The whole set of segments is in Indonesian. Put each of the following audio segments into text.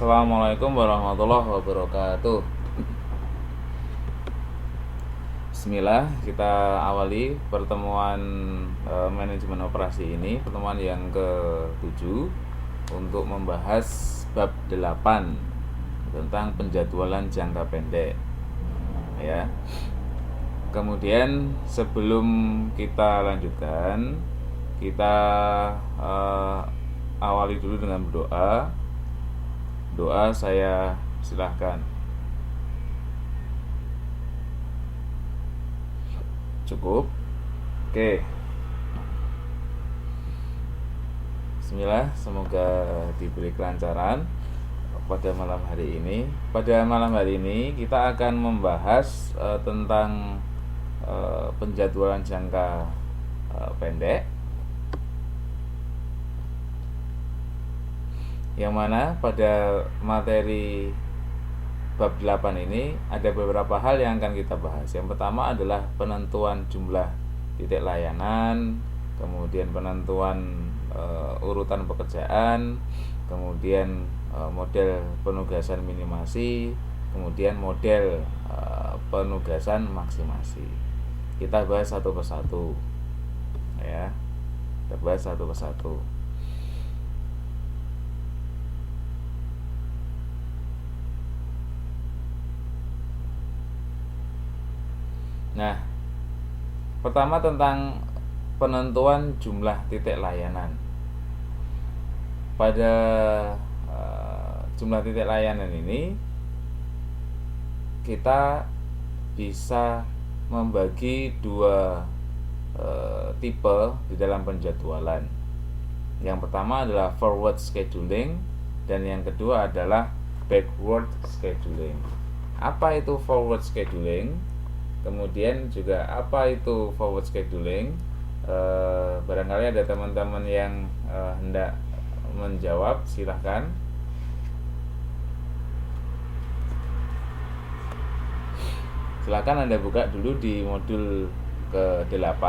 Assalamualaikum warahmatullahi wabarakatuh. Bismillah, kita awali pertemuan manajemen operasi ini, pertemuan yang ke-7 untuk membahas bab 8 tentang penjadwalan jangka pendek. Ya. Kemudian sebelum kita lanjutkan, kita awali dulu dengan berdoa. Doa saya silahkan. Cukup. Oke. Bismillah, semoga diberi kelancaran pada malam hari ini. Pada malam hari ini kita akan membahas tentang penjadwalan jangka pendek, yang mana pada materi bab 8 ini ada beberapa hal yang akan kita bahas. Yang pertama adalah penentuan jumlah titik layanan, kemudian penentuan urutan pekerjaan, kemudian model penugasan minimasi, kemudian model penugasan maksimasi. Kita bahas satu persatu, ya. Kita bahas satu persatu. Nah, pertama tentang penentuan jumlah titik layanan. Pada jumlah titik layanan ini kita bisa membagi dua tipe di dalam penjadwalan. Yang pertama adalah forward scheduling dan yang kedua adalah backward scheduling. Apa itu forward scheduling? Kemudian juga apa itu forward scheduling? Barangkali ada teman-teman yang hendak menjawab, silahkan. Silahkan Anda buka dulu di modul ke-8.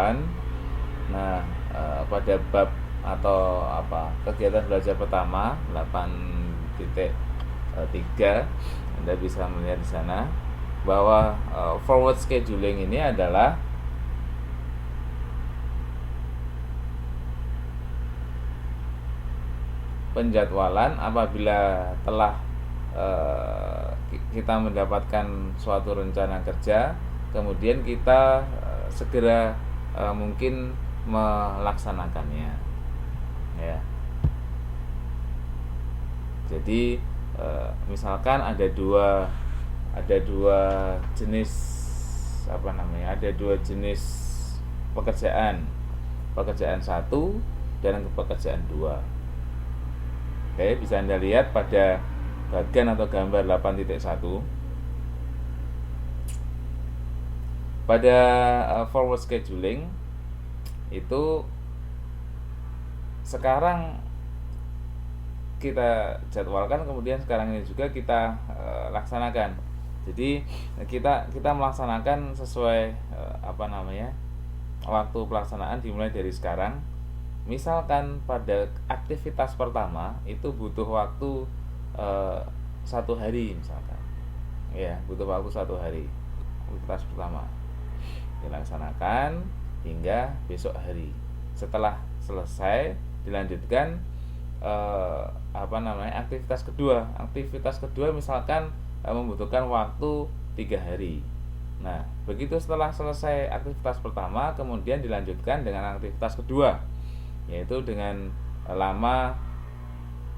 Nah, pada bab atau kegiatan belajar pertama 8.3 Anda bisa melihat di sana bahwa forward scheduling ini adalah penjadwalan apabila telah kita mendapatkan suatu rencana kerja, kemudian kita segera mungkin melaksanakannya, ya. Jadi misalkan ada dua jenis ada dua jenis pekerjaan satu dan pekerjaan dua. Oke, bisa Anda lihat pada bagian atau gambar 8.1. Pada forward scheduling itu sekarang kita jadwalkan, kemudian sekarang ini juga kita laksanakan. Jadi kita melaksanakan sesuai waktu pelaksanaan dimulai dari sekarang. Misalkan pada aktivitas pertama itu butuh waktu 1 hari misalkan, ya, butuh waktu 1 hari aktivitas pertama dilaksanakan hingga besok hari. Setelah selesai dilanjutkan aktivitas kedua. Aktivitas kedua misalkan membutuhkan waktu 3 hari. Nah, begitu setelah selesai aktivitas pertama, kemudian dilanjutkan dengan aktivitas kedua, yaitu dengan lama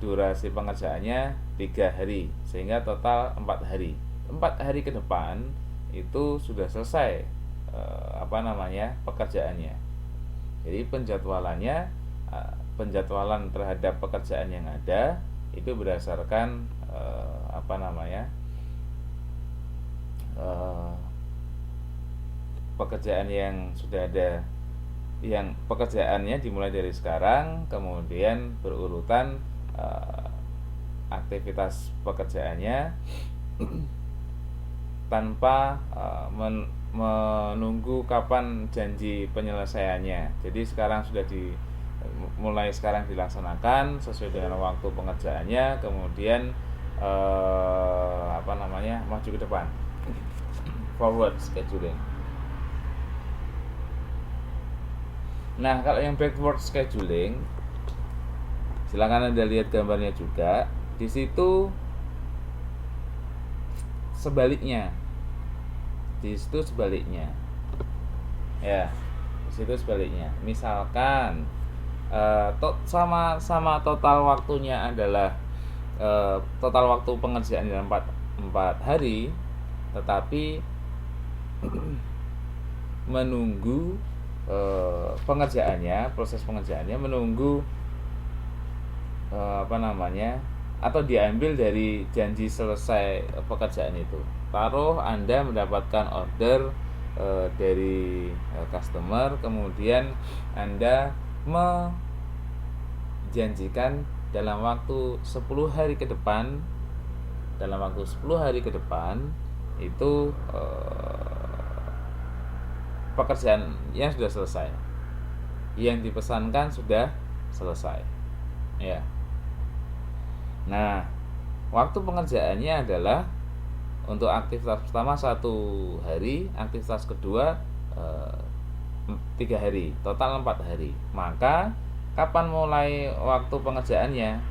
durasi pengerjaannya 3 hari, sehingga total 4 hari. 4 hari ke depan itu sudah selesai pekerjaannya. Jadi penjadwalan terhadap pekerjaan yang ada itu berdasarkan pekerjaan yang sudah ada, yang pekerjaannya dimulai dari sekarang, kemudian berurutan aktivitas pekerjaannya tanpa menunggu kapan janji penyelesaiannya. Jadi sekarang sudah mulai sekarang dilaksanakan sesuai dengan waktu pengerjaannya, kemudian maju ke depan, forward scheduling. Nah, kalau yang backward scheduling, silakan Anda lihat gambarnya juga. Di situ sebaliknya. Ya, di situ sebaliknya. Misalkan sama total waktunya adalah total waktu pengerjaan dalam 4 hari, tetapi menunggu proses pengerjaannya menunggu atau diambil dari janji selesai pekerjaan itu. Taruh Anda mendapatkan order dari customer, kemudian Anda menjanjikan dalam waktu 10 hari ke depan itu pekerjaan yang sudah selesai, yang dipesankan sudah selesai, ya. Nah, waktu pengerjaannya adalah untuk aktivitas pertama 1 hari, aktivitas kedua 3 hari, total 4 hari. Maka kapan mulai waktu pengerjaannya?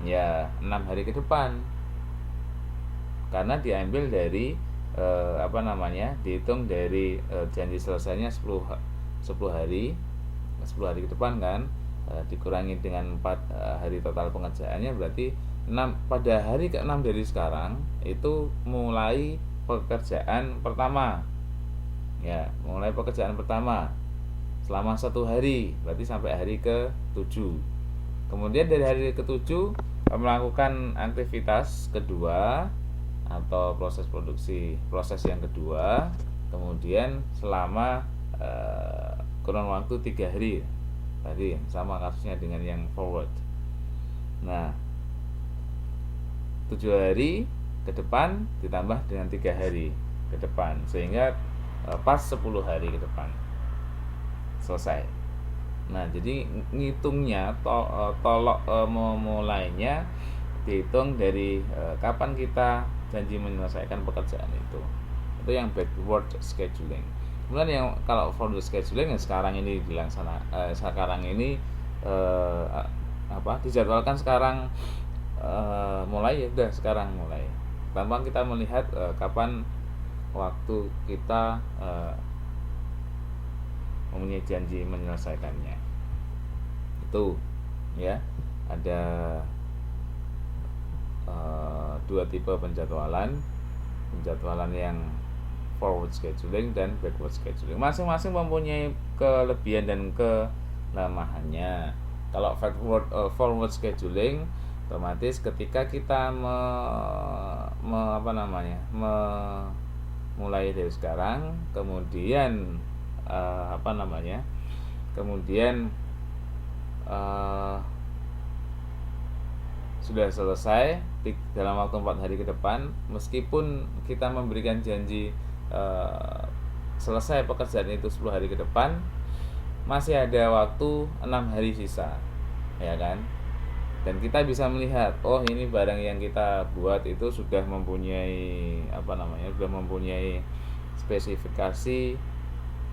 Ya 6 hari ke depan, karena diambil dari dihitung dari janji selesainya 10 hari ke depan kan, dikurangi dengan 4 hari total pengerjaannya, berarti pada hari ke-6 dari sekarang itu mulai pekerjaan pertama. Ya, mulai pekerjaan pertama selama 1 hari, berarti sampai hari ke-7. Kemudian dari hari ke-7 melakukan aktivitas kedua atau proses yang kedua, kemudian selama kurun waktu 3 hari. Tadi sama kasusnya dengan yang forward. Nah, 7 hari ke depan ditambah dengan 3 hari ke depan, sehingga pas 10 hari ke depan selesai. Nah, jadi ngitungnya memulainya dihitung dari kapan kita janji menyelesaikan pekerjaan itu yang backward scheduling. Kemudian yang kalau forward scheduling yang sekarang ini dijadwalkan sekarang, mulai ya udah sekarang mulai, tanpa kita melihat kapan waktu kita mempunyai janji menyelesaikannya. Itu ya, ada 2 tipe penjadwalan yang forward scheduling dan backward scheduling. Masing-masing mempunyai kelebihan dan kelemahannya. Kalau forward scheduling, otomatis ketika kita mulai dari sekarang, kemudian sudah selesai dalam waktu 4 hari ke depan, meskipun kita memberikan janji selesai pekerjaan itu 10 hari ke depan, masih ada waktu 6 hari sisa, ya kan? Dan kita bisa melihat, oh ini barang yang kita buat itu sudah mempunyai spesifikasi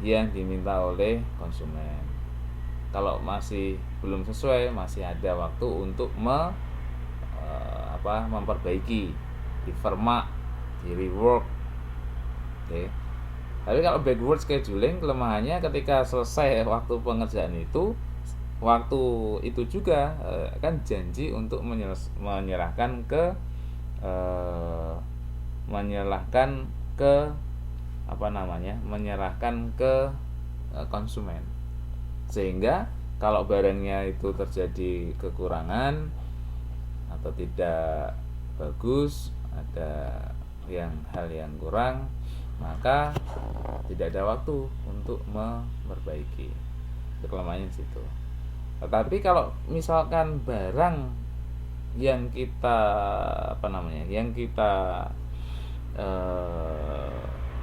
yang diminta oleh konsumen. Kalau masih belum sesuai, masih ada waktu untuk memperbaiki, di format, di rework. Oke. Tapi kalau backward scheduling, kelemahannya ketika selesai waktu pengerjaan itu, waktu itu juga kan janji untuk menyerahkan ke konsumen. Sehingga kalau barangnya itu terjadi kekurangan atau tidak bagus, ada hal yang kurang, maka tidak ada waktu untuk memperbaiki. Itu kelemahannya di situ. Tetapi kalau misalkan barang yang kita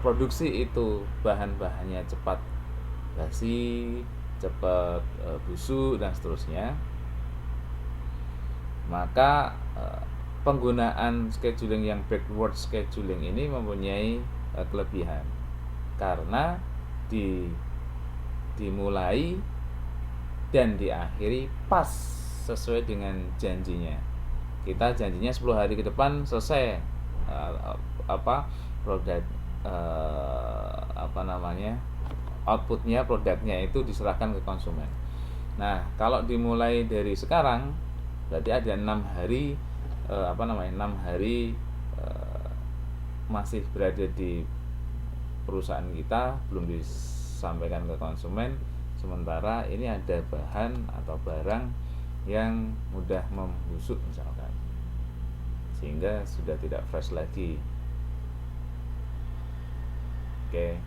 produksi itu bahan-bahannya cepat basi, cepat busuk dan seterusnya, maka penggunaan scheduling yang backward scheduling ini mempunyai kelebihan karena dimulai dan diakhiri pas sesuai dengan janjinya. Kita janjinya 10 hari ke depan selesai produk outputnya, produknya itu diserahkan ke konsumen. Nah, kalau dimulai dari sekarang berarti ada 6 hari 6 hari masih berada di perusahaan kita, belum disampaikan ke konsumen, sementara ini ada bahan atau barang yang mudah membusuk misalkan, sehingga sudah tidak fresh lagi. Oke.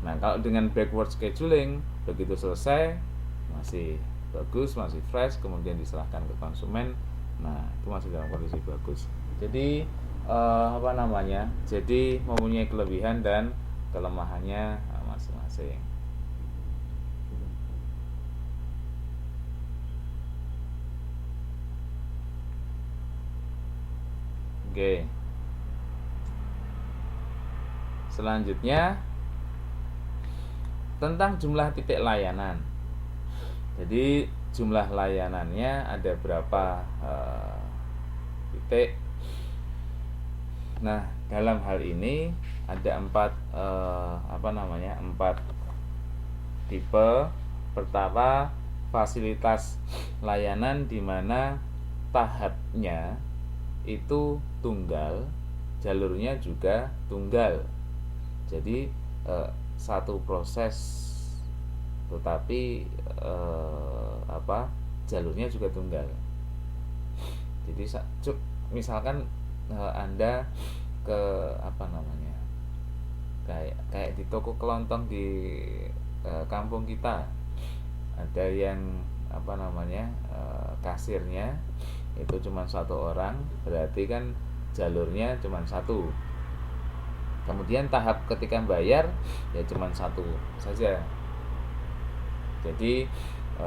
Nah, kalau dengan backward scheduling, begitu selesai masih bagus, masih fresh, kemudian diserahkan ke konsumen. Nah, itu masih dalam kondisi bagus. Jadi Jadi mempunyai kelebihan dan kelemahannya masing-masing. Oke. Selanjutnya tentang jumlah titik layanan. Jadi jumlah layanannya ada berapa titik. Nah, dalam hal ini ada 4 tipe. Pertama, fasilitas layanan di mana tahapnya itu tunggal, jalurnya juga tunggal. Jadi satu proses, tetapi jalurnya juga tunggal. Jadi misalkan Anda ke kayak di toko kelontong di kampung kita, ada yang kasirnya itu cuma 1 orang, berarti kan jalurnya cuma 1. Kemudian tahap ketika bayar ya cuma 1 saja. Jadi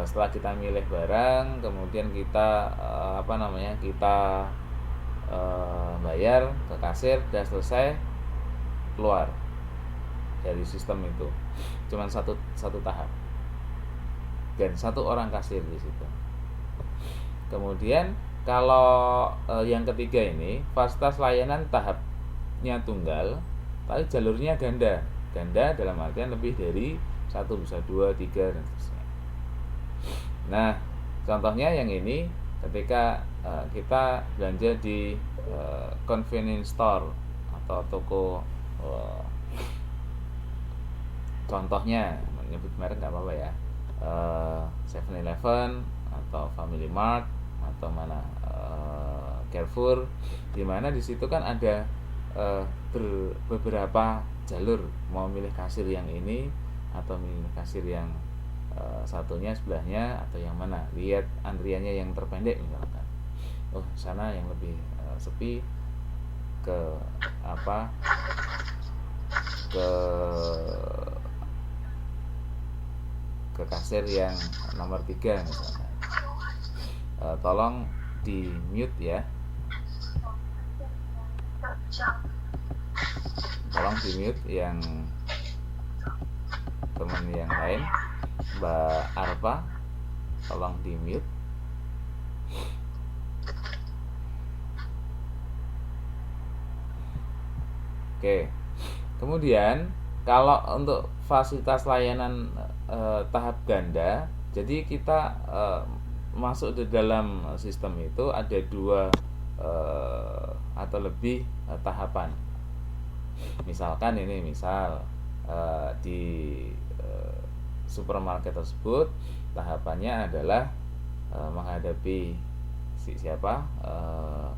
setelah kita milih barang, kemudian kita bayar ke kasir, sudah selesai, keluar dari sistem itu cuma satu tahap dan 1 orang kasir di situ. Kemudian kalau yang ketiga ini fasilitas layanan tahapnya tunggal tapi jalurnya ganda dalam artian lebih dari 1, bisa 2, 3 dan seterusnya. Nah, contohnya yang ini ketika kita belanja di convenience store atau toko, contohnya menyebut merek nggak apa-apa ya, 7-Eleven atau Family Mart atau Carrefour, di mana di situ kan ada beberapa jalur, mau milih kasir yang ini atau milih kasir yang satunya sebelahnya atau yang mana, lihat antriannya yang terpendek misalkan, sana yang lebih sepi, ke kasir yang nomor 3 misalkan. Tolong di mute ya, tolong di mute yang teman yang lain. Mbak Arfa, tolong di mute. Oke. Kemudian kalau untuk fasilitas layanan tahap ganda, jadi kita masuk di dalam sistem itu ada 2 atau lebih tahapan. Misalkan ini di supermarket tersebut tahapannya adalah menghadapi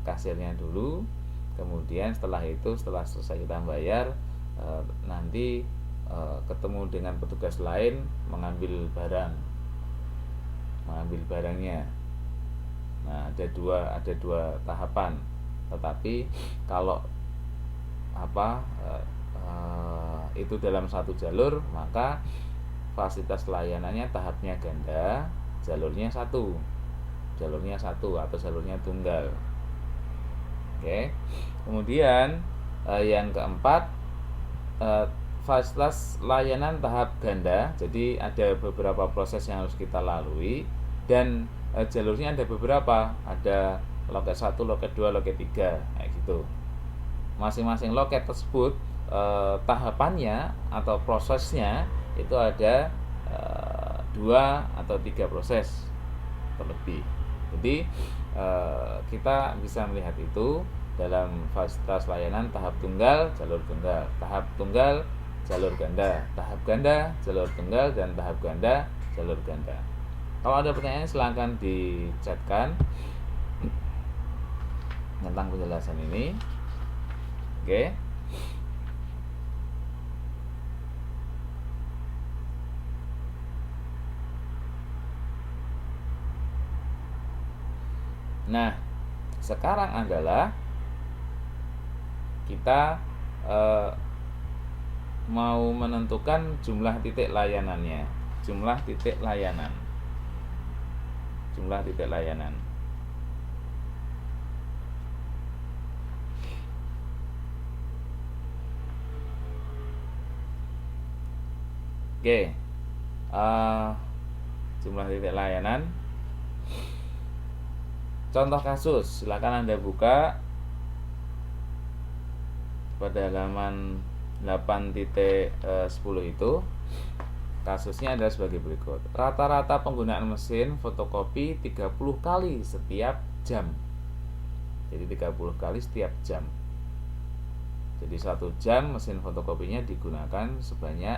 kasirnya dulu, kemudian setelah selesai kita bayar, nanti ketemu dengan petugas lain mengambil barangnya. Nah, ada dua tahapan. Tetapi kalau itu dalam satu jalur, maka fasilitas layanannya tahapnya ganda, jalurnya satu atau jalurnya tunggal. Oke. Kemudian yang keempat, fasilitas layanan tahap ganda. Jadi ada beberapa proses yang harus kita lalui, dan jalurnya ada beberapa. Ada loket 1, loket 2, loket 3, kayak gitu. Masing-masing loket tersebut tahapannya atau prosesnya itu ada 2 atau 3 proses terlebih. Jadi kita bisa melihat itu dalam fasilitas layanan tahap tunggal, jalur tunggal, tahap tunggal, jalur ganda, tahap ganda, jalur tunggal, dan tahap ganda, jalur ganda. Kalau ada pertanyaan silahkan di-chatkan tentang penjelasan ini. Oke. Nah, sekarang adalah kita mau menentukan jumlah titik layanannya. Jumlah titik layanan. Jumlah titik layanan. Oke. Jumlah titik layanan. Contoh kasus, silakan Anda buka pada halaman 8.10 itu. Kasusnya adalah sebagai berikut. Rata-rata penggunaan mesin fotokopi 30 kali setiap jam. Jadi 30 kali setiap jam. Jadi 1 jam mesin fotokopinya digunakan sebanyak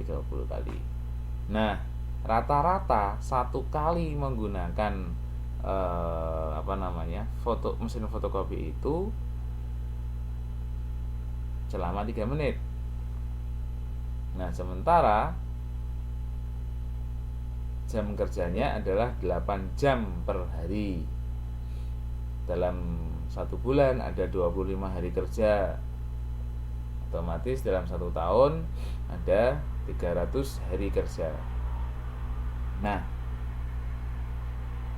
30 kali. Nah, rata-rata 1 kali menggunakan mesin fotokopi itu selama 3 menit. Nah, sementara jam kerjanya adalah 8 jam per hari. Dalam 1 bulan ada 25 hari kerja. Otomatis dalam 1 tahun ada 300 hari kerja. Nah,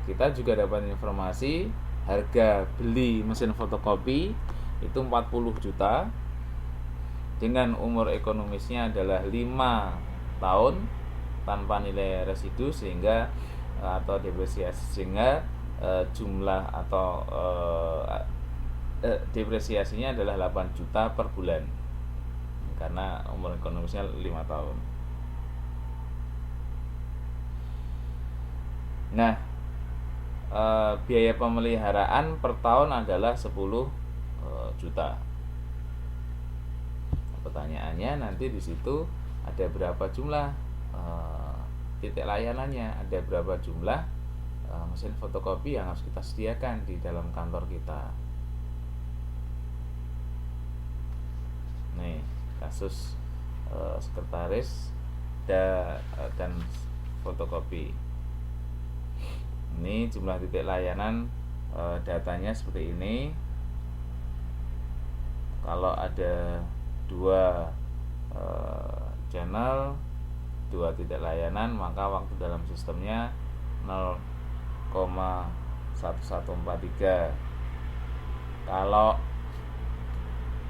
kita juga dapat informasi harga beli mesin fotokopi itu 40 juta dengan umur ekonomisnya adalah 5 tahun tanpa nilai residu sehingga atau depresiasi, sehingga jumlah atau depresiasinya adalah 8 juta per bulan karena umur ekonomisnya 5 tahun. Nah, biaya pemeliharaan per tahun adalah 10 juta. Pertanyaannya nanti di situ ada berapa jumlah titik layanannya, ada berapa jumlah mesin fotokopi yang harus kita sediakan di dalam kantor kita. Nih, kasus sekretaris dan fotokopi. Ini jumlah titik layanan, datanya seperti ini. Kalau ada 2 channel, 2 titik layanan, maka waktu dalam sistemnya 0,1143. Kalau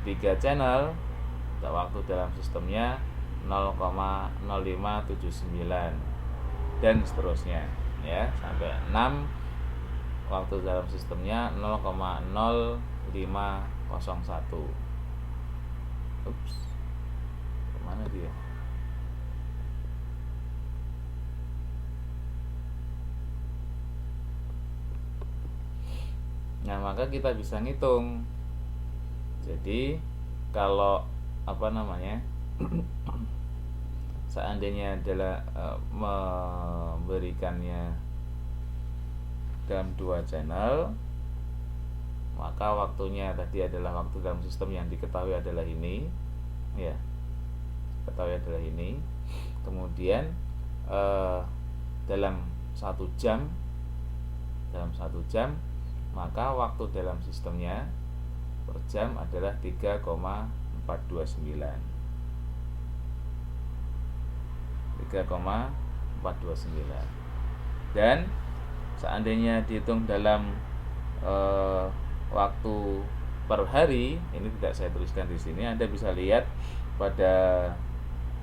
3 channel, waktu dalam sistemnya 0,0579 dan seterusnya, ya, sampai 6 waktu dalam sistemnya 0,0501. Ups, kemana dia? Nah, maka kita bisa ngitung. Jadi kalau seandainya adalah memberikannya dalam 2 channel, maka waktunya tadi adalah waktu dalam sistem yang diketahui adalah ini, ya, ketahui adalah ini. Kemudian dalam 1 jam, maka waktu dalam sistemnya per jam adalah 3,429. Dan seandainya dihitung dalam waktu per hari, ini tidak saya tuliskan di sini, Anda bisa lihat pada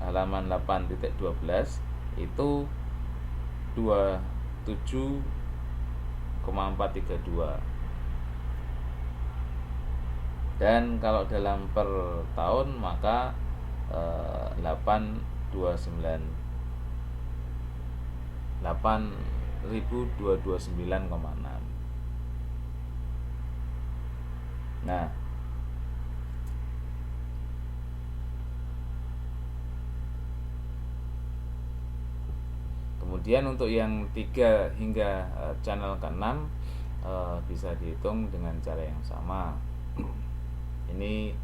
halaman 8.12 itu 27,432. Dan kalau dalam per tahun maka 8.229,6. Nah, kemudian untuk yang 3 hingga channel ke-6 bisa dihitung dengan cara yang sama. Ini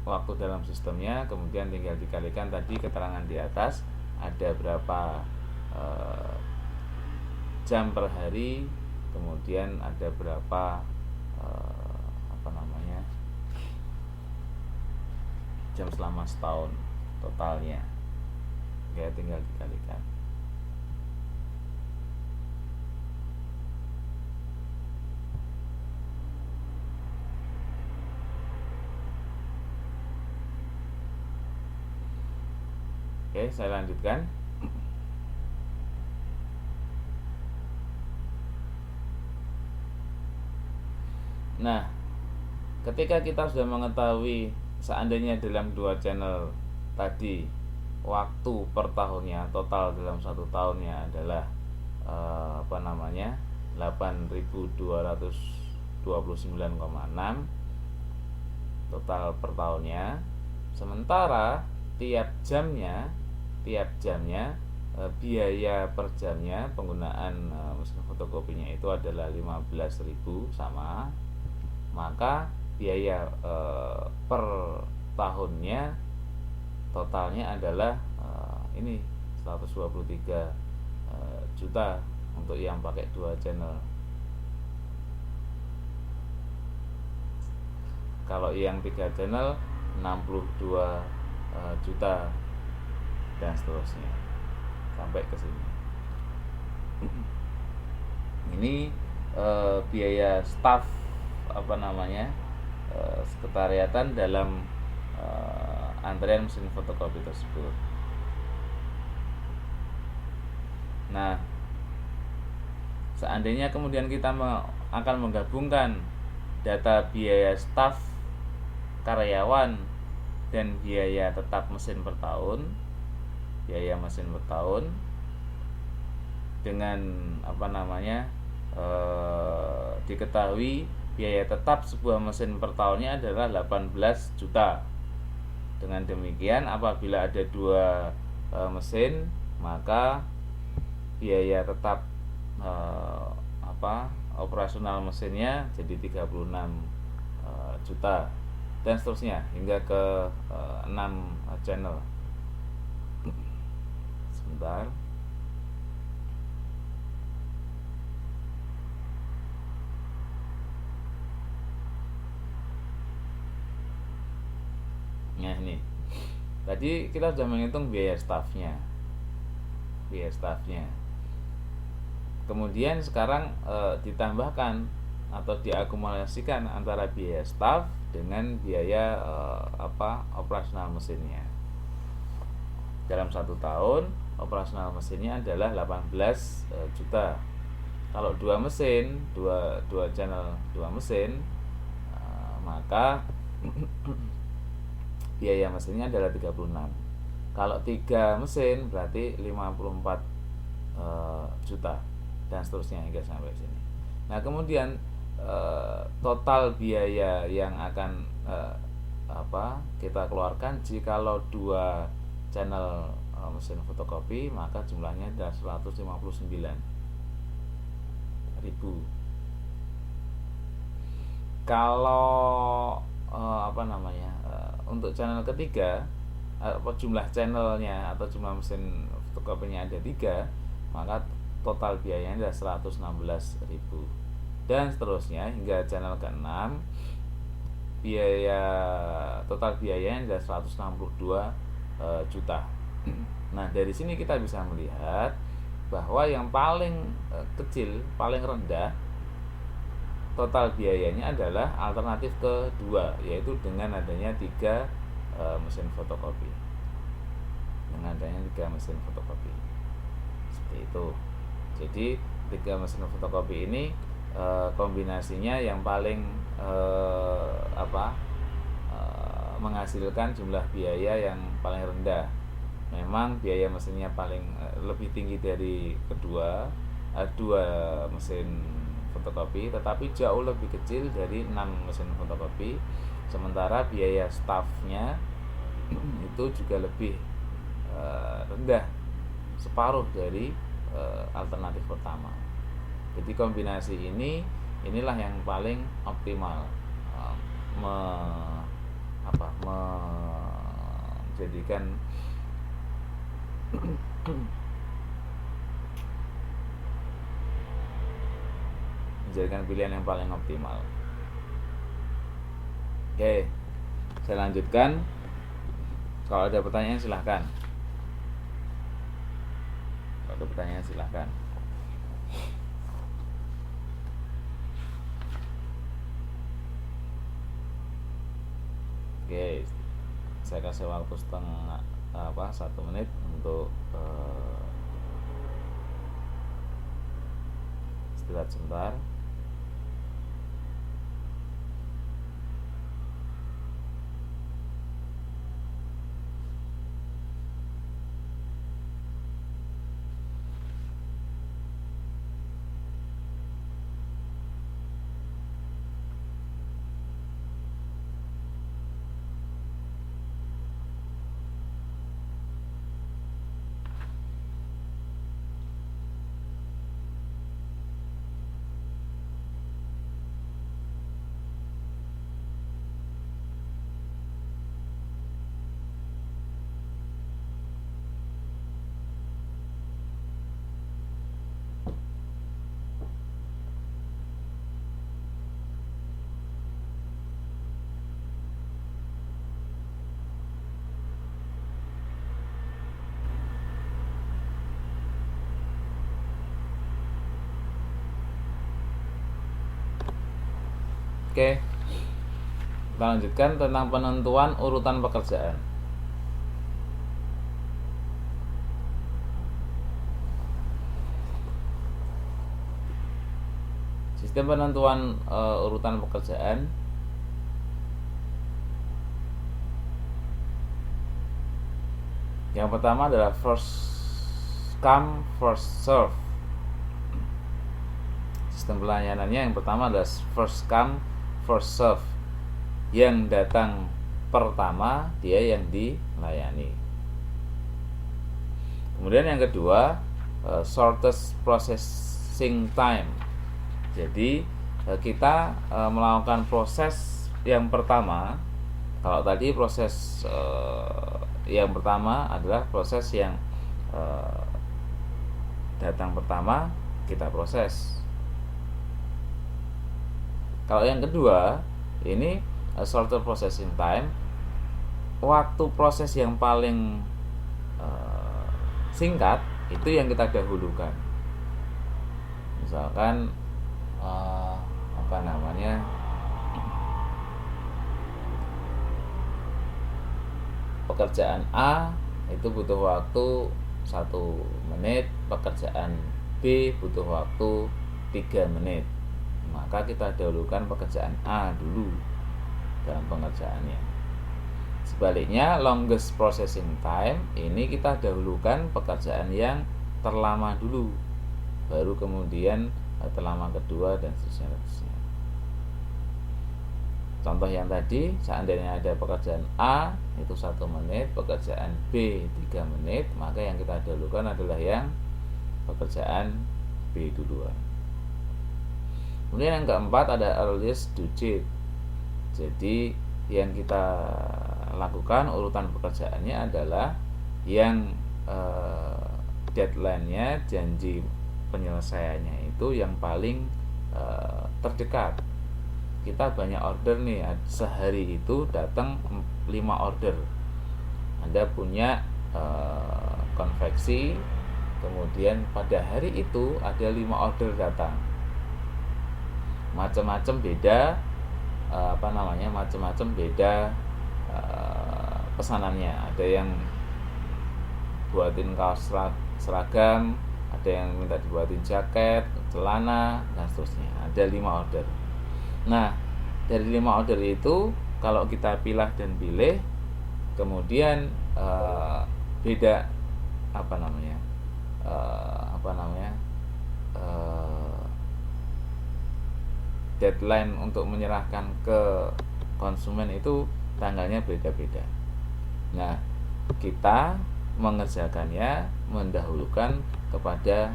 waktu dalam sistemnya, kemudian tinggal dikalikan tadi keterangan di atas ada berapa jam per hari, kemudian ada berapa jam selama setahun totalnya, ya tinggal dikalikan. Oke, saya lanjutkan. Nah, ketika kita sudah mengetahui seandainya dalam 2 channel tadi waktu per tahunnya total dalam 1 tahunnya adalah 8.229,6 total per tahunnya, sementara tiap jamnya biaya per jamnya penggunaan mesin fotokopinya itu adalah 15.000 sama, maka biaya per tahunnya totalnya adalah ini 123 juta untuk yang pakai 2 channel. Kalau yang 3 channel 62 juta dan seterusnya sampai ke sini. Ini biaya staf sekretariatan dalam antrean mesin fotokopi tersebut. Nah, seandainya kemudian kita akan menggabungkan data biaya staf, karyawan, dan biaya tetap mesin per tahun, dengan diketahui biaya tetap sebuah mesin per tahunnya adalah 18 juta. Dengan demikian, apabila ada 2 mesin, maka biaya tetap operasional mesinnya jadi 36 juta dan seterusnya hingga ke 6 channel. Sebentar. Nah, ini tadi kita sudah menghitung biaya stafnya. Kemudian sekarang ditambahkan atau diakumulasikan antara biaya staf dengan biaya operasional mesinnya. Dalam 1 tahun operasional mesinnya adalah 18 juta. Kalau 2 mesin, 2 channel 2 mesin, maka biaya mesinnya adalah 36. Kalau 3 mesin berarti 54 juta dan seterusnya hingga sampai sini. Nah, kemudian total biaya yang akan kita keluarkan jikalau 2 channel mesin fotokopi, maka jumlahnya adalah 159.000. Kalau untuk channel ketiga, jumlah channelnya atau jumlah mesin fotokopinya ada 3, maka total biayanya adalah 116.000 dan seterusnya hingga channel ke-6. Total biayanya adalah 162 juta. Nah, dari sini kita bisa melihat bahwa yang paling kecil, paling rendah total biayanya adalah alternatif kedua, yaitu dengan adanya 3 mesin fotokopi. Dengan adanya 3 mesin fotokopi. Seperti itu. Jadi 3 mesin fotokopi ini kombinasinya yang paling menghasilkan jumlah biaya yang paling rendah. Memang biaya mesinnya paling lebih tinggi dari kedua 2 mesin fotokopi, tetapi jauh lebih kecil dari 6 mesin fotokopi. Sementara biaya stafnya itu juga lebih rendah, separuh dari alternatif pertama. Jadi kombinasi inilah yang paling optimal menjadikan pilihan yang paling optimal. Oke, saya lanjutkan. Kalau ada pertanyaan silahkan. Oke, saya kasih waktu 1 menit untuk istirahat sebentar. Oke, kita lanjutkan tentang penentuan urutan pekerjaan. Sistem penentuan urutan pekerjaan yang pertama adalah first come first serve. Sistem pelayanannya yang pertama adalah first come first serve. Yang datang pertama dia yang dilayani. Kemudian yang kedua, shortest processing time. Jadi kita melakukan proses yang pertama. Kalau tadi proses yang pertama adalah proses yang datang pertama kita proses. Kalau yang kedua, ini shorter processing time, waktu proses yang paling singkat itu yang kita dahulukan. Misalkan pekerjaan A itu butuh waktu 1 menit, pekerjaan B butuh waktu 3 menit. Maka kita dahulukan pekerjaan A dulu dalam pengerjaannya. Sebaliknya, longest processing time ini kita dahulukan pekerjaan yang terlama dulu, baru kemudian terlama kedua dan seterusnya. Contoh yang tadi, seandainya ada pekerjaan A itu 1 menit, pekerjaan B 3 menit, maka yang kita dahulukan adalah yang pekerjaan B duluan. Kemudian yang keempat ada earliest due date. Jadi yang kita lakukan urutan pekerjaannya adalah yang deadline-nya, janji penyelesaiannya itu yang paling terdekat. Kita banyak order nih, sehari itu datang 5 order. Anda punya konveksi, kemudian pada hari itu ada 5 order datang. macam-macam beda macam-macam beda pesanannya. Ada yang buatin kaos seragam, ada yang minta dibuatin jaket, celana, dan seterusnya. Ada 5 order. Nah, dari 5 order itu kalau kita pilah dan pilih, kemudian beda deadline untuk menyerahkan ke konsumen itu tanggalnya beda-beda. Nah, kita mengerjakannya mendahulukan kepada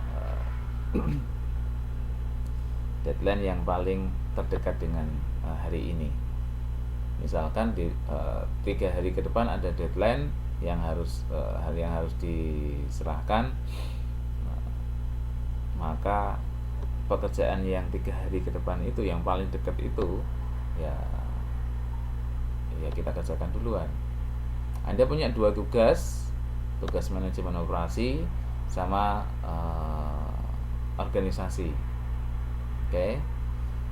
deadline yang paling terdekat dengan hari ini. Misalkan di 3 hari ke depan ada deadline yang harus diserahkan, maka pekerjaan yang 3 hari ke depan itu yang paling dekat itu ya kita kerjakan duluan. Anda punya 2 tugas manajemen operasi sama organisasi. Oke.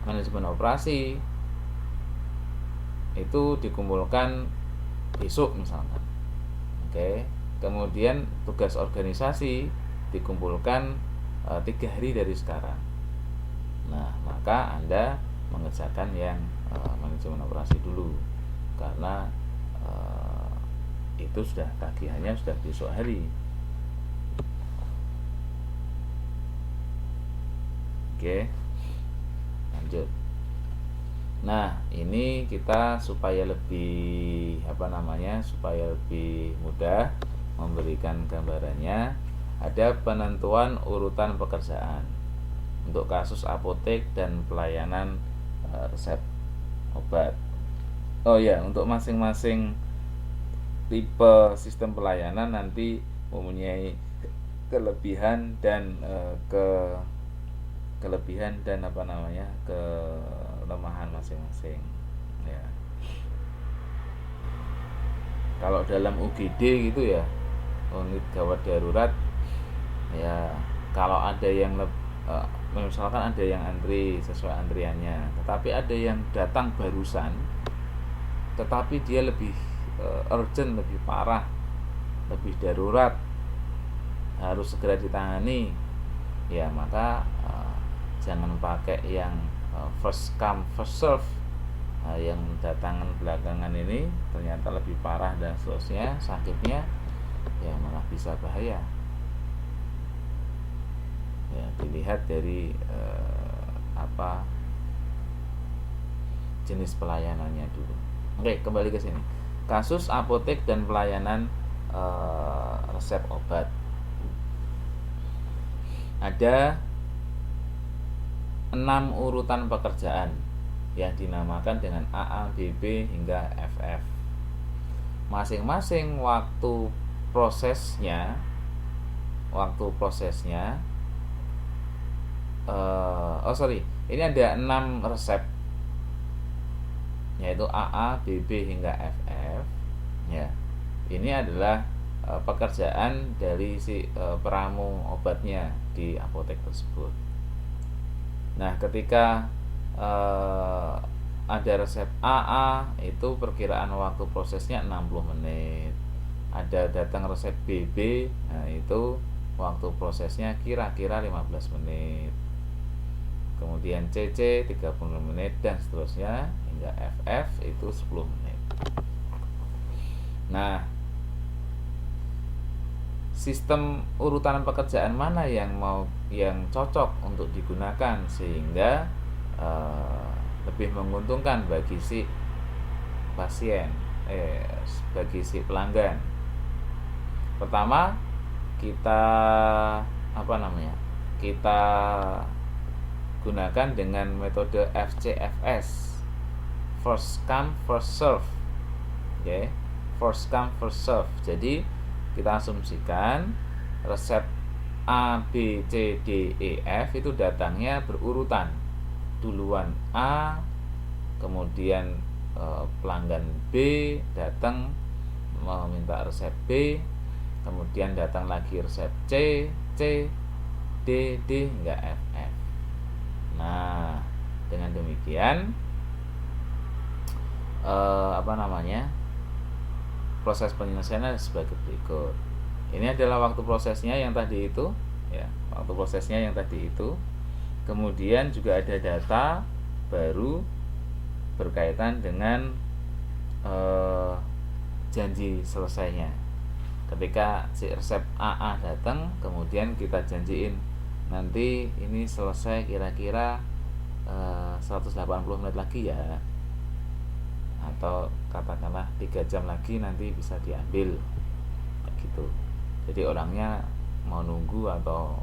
Manajemen operasi itu dikumpulkan besok misalkan. Oke. Kemudian tugas organisasi dikumpulkan 3 hari dari sekarang. Nah, maka Anda mengerjakan yang manajemen operasi dulu, karena itu sudah tagihannya sudah besok hari. Oke, lanjut. Nah, ini kita supaya lebih mudah memberikan gambarannya, ada penentuan urutan pekerjaan untuk kasus apotek dan pelayanan resep obat. Oh ya, untuk masing-masing tipe sistem pelayanan nanti mempunyai kelebihan dan kelemahan masing-masing ya. Kalau dalam UGD gitu ya, unit gawat darurat ya, kalau ada yang misalkan ada yang antri sesuai antriannya, tetapi ada yang datang barusan tetapi dia lebih urgent, lebih parah, lebih darurat, harus segera ditangani, ya maka jangan pakai yang first come first serve. Yang datangan belakangan ini ternyata lebih parah dan seterusnya, sakitnya ya malah bisa bahaya. Ya, dilihat dari jenis pelayanannya dulu. Oke, kembali ke sini. Kasus apotek dan pelayanan resep obat. Ada 6 urutan pekerjaan yang dinamakan dengan AA, BB hingga FF. Masing-masing waktu prosesnya ini ada 6 resep, yaitu AA, BB hingga FF ya. Ini adalah pekerjaan dari si peramu obatnya di apotek tersebut. Nah, ketika ada resep AA, itu perkiraan waktu prosesnya 60 menit. Ada datang resep BB, nah itu waktu prosesnya kira-kira 15 menit. Kemudian CC 30 menit dan seterusnya hingga FF itu 10 menit. Nah, sistem urutan pekerjaan mana yang cocok untuk digunakan sehingga lebih menguntungkan bagi si pasien, bagi si pelanggan. Pertama, kita kita gunakan dengan metode FCFS, first come first serve. Oke, first come first serve. Jadi kita asumsikan resep A, B, C, D, E, F itu datangnya berurutan. Duluan A, kemudian pelanggan B datang meminta resep B, kemudian datang lagi resep C, D, hingga FF. Nah, Dengan demikian proses penyelesaiannya sebagai berikut. Ini adalah waktu prosesnya yang tadi itu, ya, waktu prosesnya yang tadi itu. Kemudian juga ada data baru berkaitan dengan janji selesainya. Ketika si resep AA datang, kemudian kita janjiin nanti ini selesai kira-kira 180 menit lagi ya, atau katakanlah 3 jam lagi nanti bisa diambil gitu. Jadi orangnya mau nunggu atau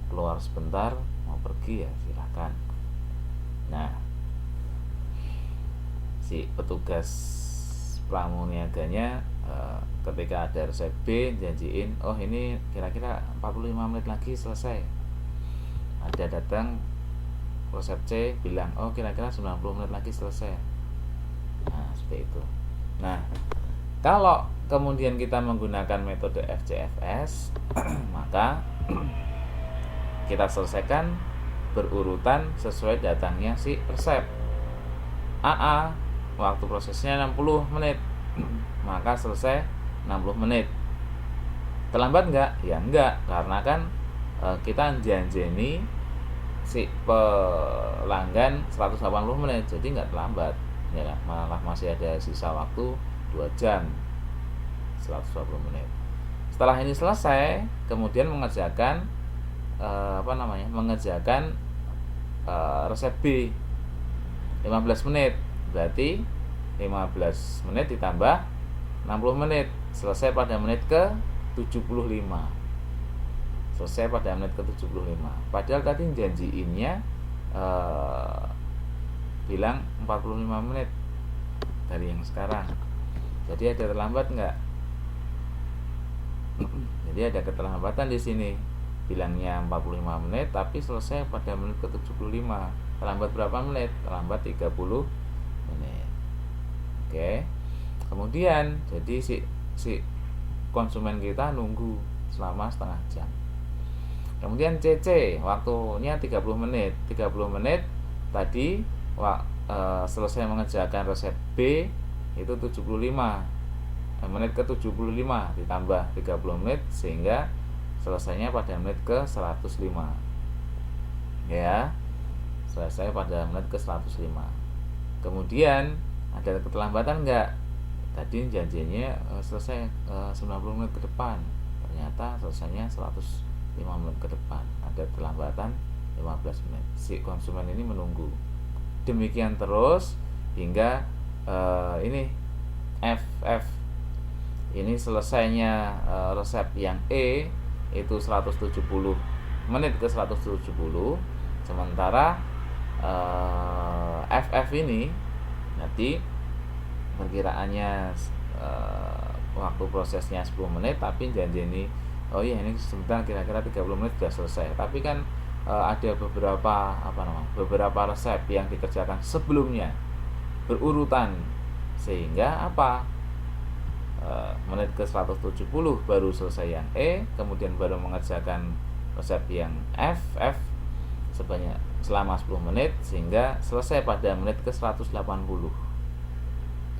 keluar sebentar, mau pergi ya silahkan. Nah, si petugas pramuniaganya ketika ada resep B janjiin, oh ini kira-kira 45 menit lagi selesai. Ada datang resep C bilang, oh kira-kira 90 menit lagi selesai. Nah, seperti itu. Nah, kalau kemudian kita menggunakan metode FCFS maka kita selesaikan berurutan sesuai datangnya si resep. AA waktu prosesnya 60 menit maka selesai 60 menit. Terlambat enggak? Ya enggak, karena kan kita janjeni si pelanggan 180 menit, jadi enggak terlambat ya, malah masih ada sisa waktu 2 jam 120 menit. Setelah ini selesai, kemudian mengerjakan mengerjakan resep B 15 menit. Berarti 15 menit ditambah 60 menit, selesai pada menit ke 75. Selesai pada menit ke 75. Padahal tadi janjiinnya bilang 45 menit dari yang sekarang. Jadi ada terlambat enggak? Jadi ada keterlambatan di sini. Bilangnya 45 menit tapi selesai pada menit ke 75. Terlambat berapa menit? Terlambat 30 menit. Oke. Kemudian jadi si konsumen kita nunggu selama setengah jam. Kemudian CC waktunya 30 menit. 30 menit tadi selesai mengerjakan resep B itu 75. Menit ke 75 ditambah 30 menit sehingga selesainya pada menit ke 105. Ya. Selesai pada menit ke 105. Kemudian ada keterlambatan enggak? Tadi janjinya selesai 90 menit ke depan. Ternyata selesainya 105 menit ke depan. Ada keterlambatan 15 menit. Si konsumen ini menunggu. Demikian terus hingga ini FF. Ini selesainya resep yang E itu 170 menit ke 170. Sementara FF ini nanti perkiraannya waktu prosesnya 10 menit tapi janji ini oh iya ini sebentar kira-kira 30 menit sudah selesai. Tapi kan ada beberapa resep yang dikerjakan sebelumnya berurutan sehingga menit ke 170 baru selesai yang E, kemudian baru mengerjakan resep yang F selama 10 menit sehingga selesai pada menit ke 180.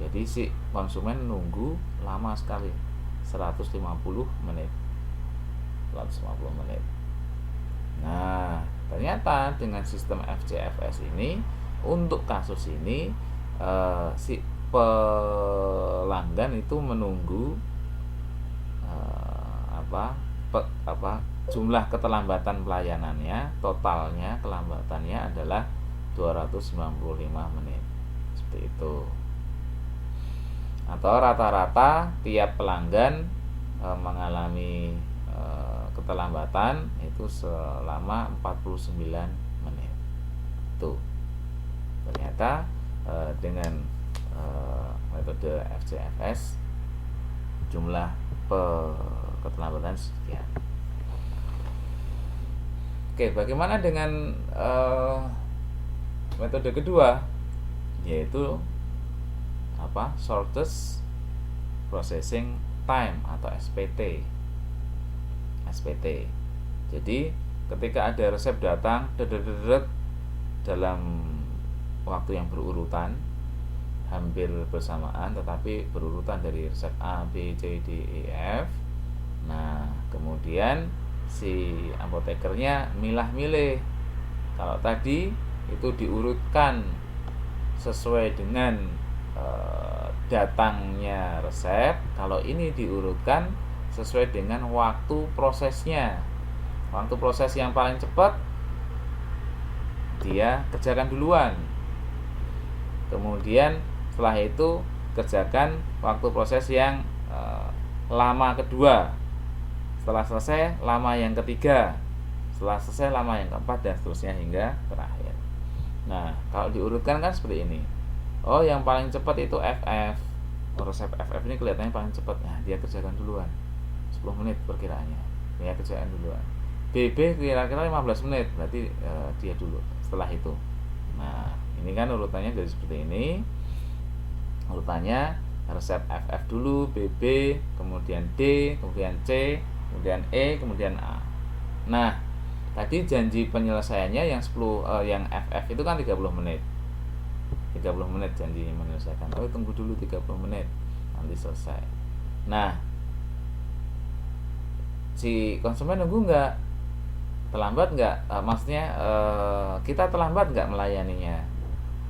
Jadi si konsumen nunggu lama sekali, 150 menit. 150 menit. Nah, ternyata dengan sistem FCFS ini untuk kasus ini si pelanggan itu menunggu jumlah keterlambatan pelayanannya, totalnya kelambatannya adalah 295 menit. Seperti itu. Atau rata-rata tiap pelanggan mengalami keterlambatan itu selama 49 menit. Tuh. Ternyata dengan metode FCFS jumlah keterlambatan sekian. Oke, bagaimana dengan metode kedua, yaitu shortest processing time atau SPT. Jadi ketika ada resep datang dalam waktu yang berurutan, hampir bersamaan tetapi berurutan dari resep A, B, C, D, E, F. Nah, kemudian si apotekernya milah-milih. Kalau tadi itu diurutkan sesuai dengan datangnya resep, kalau ini diurutkan sesuai dengan waktu prosesnya. Waktu proses yang paling cepat dia kerjakan duluan. Kemudian setelah itu kerjakan waktu proses yang lama kedua. Setelah selesai lama yang ketiga. Setelah selesai lama yang keempat, dan seterusnya hingga terakhir. Nah, kalau diurutkan kan seperti ini. Oh, yang paling cepat itu FF. Resep FF ini kelihatannya paling cepat. Nah, dia kerjakan duluan. 10 menit perkiraannya. Dia kerjakan duluan. BB kira-kira 15 menit. Berarti dia dulu setelah itu. Nah, ini kan urutannya jadi seperti ini. Urutannya resep FF dulu, BB, kemudian D, kemudian C, kemudian E, kemudian A. Nah, tadi janji penyelesaiannya yang yang FF itu kan 30 menit. 30 menit janji menyelesaikan. Oh, tunggu dulu 30 menit, nanti selesai. Nah, si konsumen nunggu nggak? Terlambat nggak? Maksudnya kita terlambat nggak melayaninya?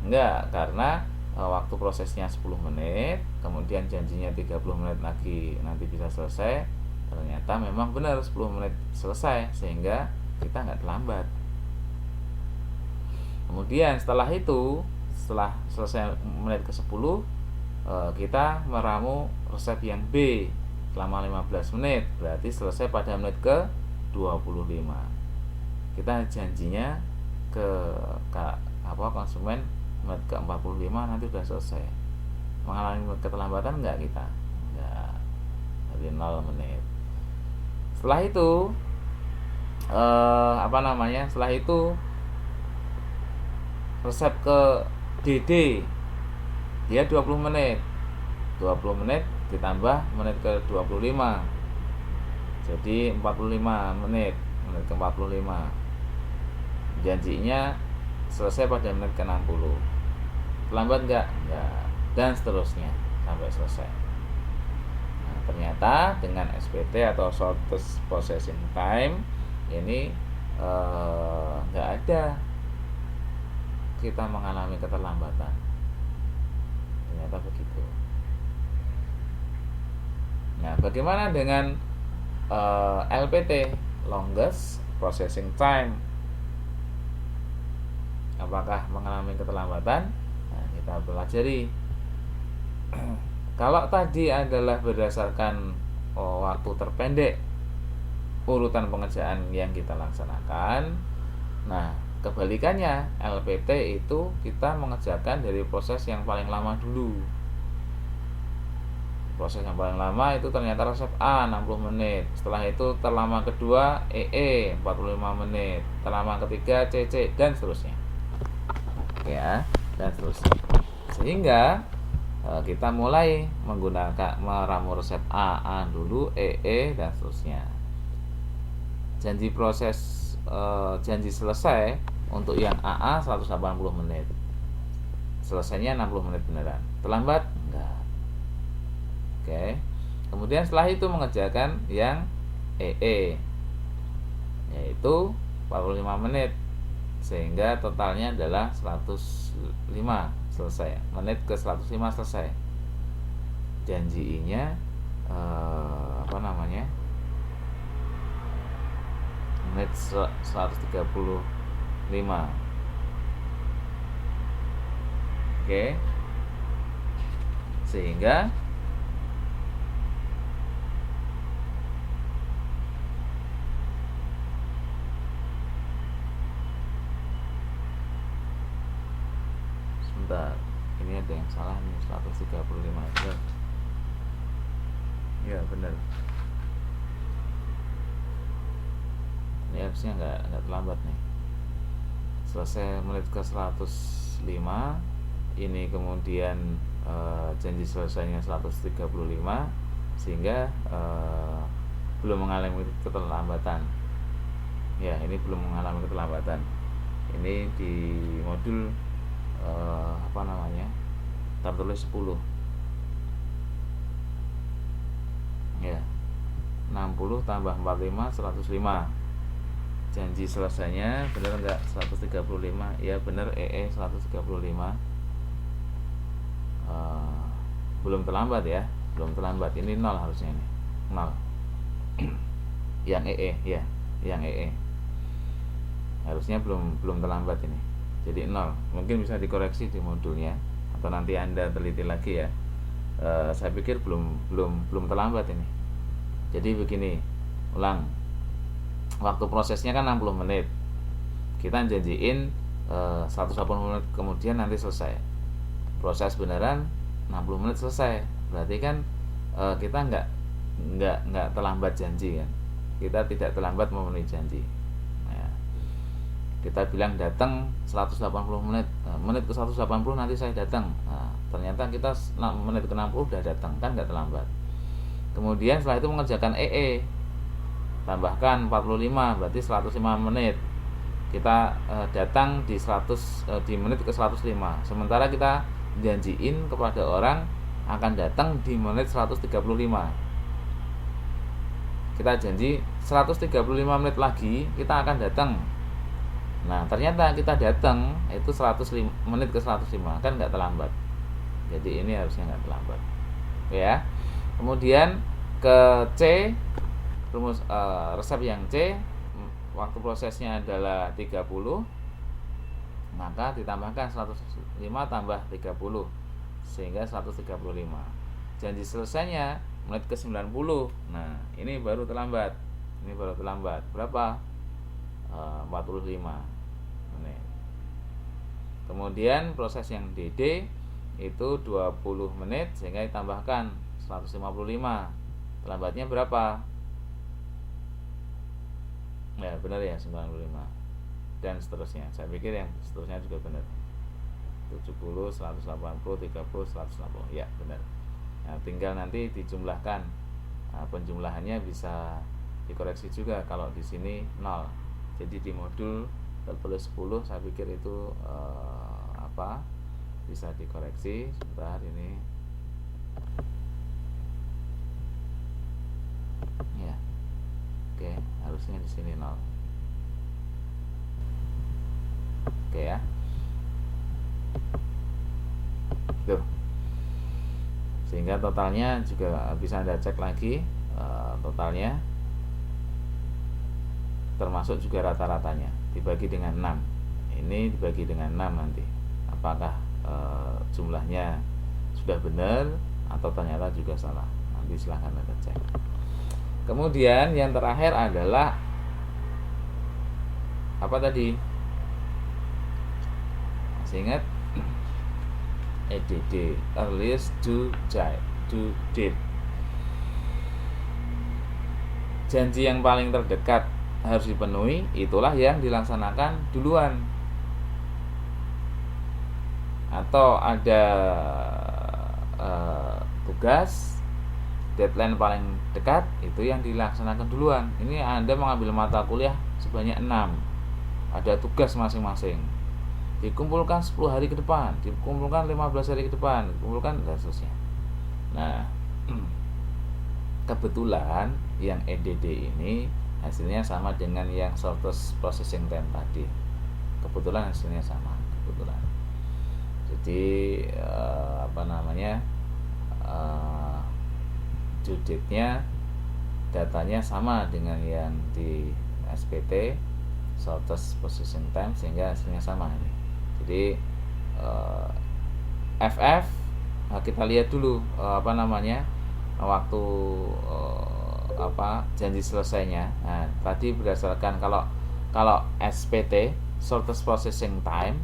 Nggak, karena waktu prosesnya 10 menit, kemudian janjinya 30 menit lagi nanti bisa selesai. Ternyata memang benar 10 menit selesai, sehingga kita nggak terlambat. Kemudian setelah itu, setelah selesai menit ke-10, kita meramu resep yang B selama 15 menit, berarti selesai pada menit ke-25. Kita janjinya ke konsumen menit ke-45 nanti sudah selesai. Mengalami keterlambatan enggak kita? Enggak. Dari 0 menit. Setelah itu setelah itu resep ke DD dia 20 menit. 20 menit ditambah menit ke-25. Jadi 45 menit ke-45. Janjinya selesai pada menit ke-60. Terlambat enggak? Enggak. Dan seterusnya sampai selesai. Nah, ternyata dengan SPT atau Shortest Processing Time ini enggak ada kita mengalami keterlambatan. Ternyata begitu. Nah, bagaimana dengan LPT, Longest Processing Time? Apakah mengalami keterlambatan? Nah, kita pelajari. Kalau tadi adalah berdasarkan waktu terpendek urutan pengerjaan yang kita laksanakan, nah kebalikannya LPT itu kita mengerjakan dari proses yang paling lama dulu. Proses yang paling lama itu ternyata resep A 60 menit. Setelah itu terlama kedua EE 45 menit. Terlama ketiga CC, dan seterusnya. Ya, dan seterusnya. Sehingga kita mulai menggunakan meramu resep A dulu, EE, dan seterusnya. Janji selesai untuk yang AA 180 menit. Selesainya 60 menit beneran. Terlambat? Enggak. Oke. Kemudian setelah itu mengerjakan yang EE, yaitu 45 menit, sehingga totalnya adalah 105 selesai. Menit ke 105 selesai. Janjinya menit 135. Oke. Sehingga sebentar, ini ada yang salah nih, 135 aja. Ya benar. Ini harusnya nggak terlambat nih. Selesai menit ke 105. Ini kemudian janji selesainya 135, sehingga belum mengalami keterlambatan. Ya, ini belum mengalami keterlambatan. Ini di modul tertulis 10 ya. 60 tambah 45 105. Janji selesainya benar enggak 135? Ya benar, 135. Belum terlambat ya, belum terlambat. Ini 0 harusnya, ini 0. Yang ya, yang harusnya belum terlambat ini. Jadi 0. Mungkin bisa dikoreksi di modulnya atau nanti Anda teliti lagi ya. Saya pikir belum terlambat ini. Jadi begini, ulang. Waktu prosesnya kan 60 menit. Kita janjiin 180 menit kemudian nanti selesai. Proses beneran 60 menit selesai. Berarti kan kita nggak terlambat janji kan. Kita tidak terlambat memenuhi janji. Nah, kita bilang datang 180 menit, menit ke 180 nanti saya datang. Nah, ternyata kita menit ke 60 udah datang, kan nggak terlambat. Kemudian setelah itu mengerjakan tambahkan 45, berarti 105 menit. Kita datang di menit ke 105. Sementara kita janjiin kepada orang akan datang di menit 135. Kita janji 135 menit lagi kita akan datang. Nah, ternyata kita datang itu 105 menit ke 105, kan nggak terlambat. Jadi ini harusnya nggak terlambat. Ya. Kemudian ke C, rumus resep yang C, waktu prosesnya adalah 30, maka ditambahkan 105 tambah 30 sehingga 135. Janji selesainya menit ke 90. Nah, ini baru terlambat. Berapa? 45 menit. Kemudian proses yang DD itu 20 menit sehingga ditambahkan 155. Terlambatnya berapa? Ya, benar ya, 95. Dan seterusnya. Saya pikir yang seterusnya juga benar. 70, 180, 30, 160. Ya, benar. Nah, tinggal nanti dijumlahkan. Nah, penjumlahannya bisa dikoreksi juga kalau di sini 0. Jadi di modul tertulis 10, saya pikir itu bisa dikoreksi. Sebentar ini. Ya. Oke, harusnya di sini 0. Oke ya. Tuh. Sehingga totalnya juga bisa Anda cek lagi, totalnya termasuk juga rata-ratanya dibagi dengan 6. Ini dibagi dengan 6 nanti. Apakah jumlahnya sudah benar atau ternyata juga salah. Nanti silahkan Anda cek. Kemudian yang terakhir adalah apa tadi? Masih ingat? EDD, earliest due date. Janji yang paling terdekat harus dipenuhi, itulah yang dilaksanakan duluan. Atau ada tugas deadline paling dekat, itu yang dilaksanakan duluan. Ini Anda mengambil mata kuliah sebanyak 6. Ada tugas masing-masing. Dikumpulkan 10 hari ke depan, dikumpulkan 15 hari ke depan, dikumpulkan dan seterusnya. Nah, kebetulan yang EDD ini hasilnya sama dengan yang shortest processing time tadi. Kebetulan hasilnya sama, kebetulan. Jadi due date-nya datanya sama dengan yang di SPT, shortest processing time, sehingga hasilnya sama ini. Jadi FF kita lihat dulu waktu janji selesainya. Nah, tadi berdasarkan kalau SPT, shortest processing time,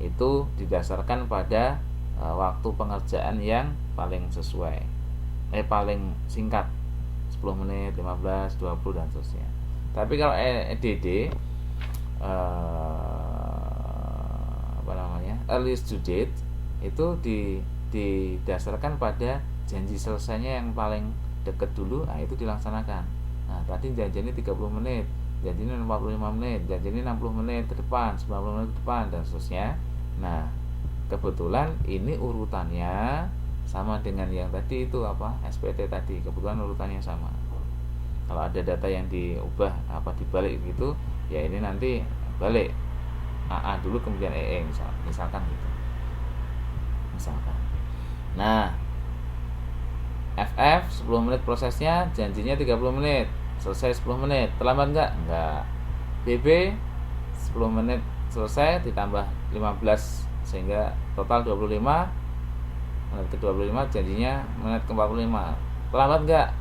itu didasarkan pada waktu pengerjaan yang paling sesuai, paling singkat, 10 menit, 15, 20 dan seterusnya. Tapi kalau EDD earliest due date itu didasarkan pada janji selesainya yang paling dekat dulu. Nah, itu dilaksanakan. Nah, tadi janjinya 30 menit, janji ini 45 menit, janji ini 60 menit ke depan, 90 menit ke depan, dan seterusnya. Nah, kebetulan ini urutannya sama dengan yang tadi itu SPT tadi, kebetulan urutannya sama. Kalau ada data yang diubah dibalik gitu, ya ini nanti balik AA dulu kemudian EE misalkan gitu. Nah, FF 10 menit prosesnya, janjinya 30 menit, selesai 10 menit, terlambat enggak. BB 10 menit selesai ditambah 15 sehingga total 25, menit ke 25 janjinya menit ke 45, terlambat enggak,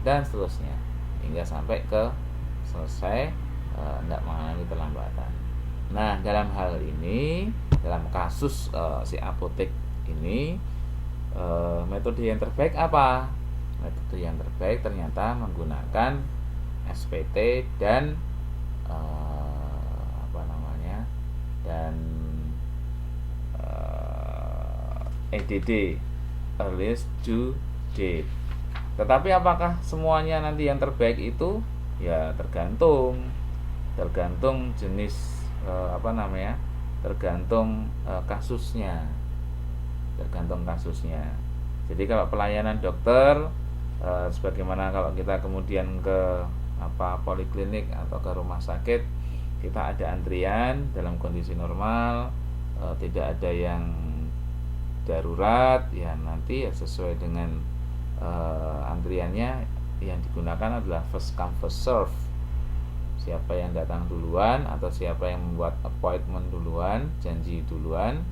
dan seterusnya hingga sampai ke selesai enggak mengalami terlambatan. Nah, dalam hal ini, dalam kasus si apotek ini, metode yang terbaik apa? Metode yang terbaik ternyata menggunakan SPT dan dan EDD, earliest due date. Tetapi apakah semuanya nanti yang terbaik itu? Ya tergantung jenis tergantung kasusnya. Jadi kalau pelayanan dokter, sebagaimana kalau kita kemudian ke poliklinik atau ke rumah sakit, kita ada antrian dalam kondisi normal, tidak ada yang darurat, ya nanti sesuai dengan antriannya yang digunakan adalah first come first serve. Siapa yang datang duluan atau siapa yang membuat appointment duluan, janji duluan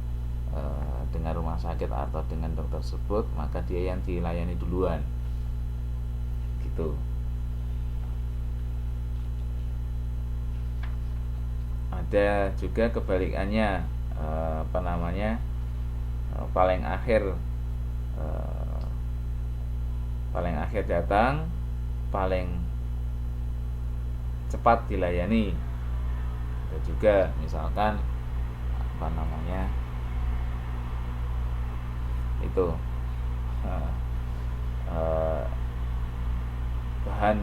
dengan rumah sakit atau dengan dokter tersebut, maka dia yang dilayani duluan gitu. Ada juga kebalikannya, paling akhir datang, paling cepat dilayani. Ada juga misalkan itu bahan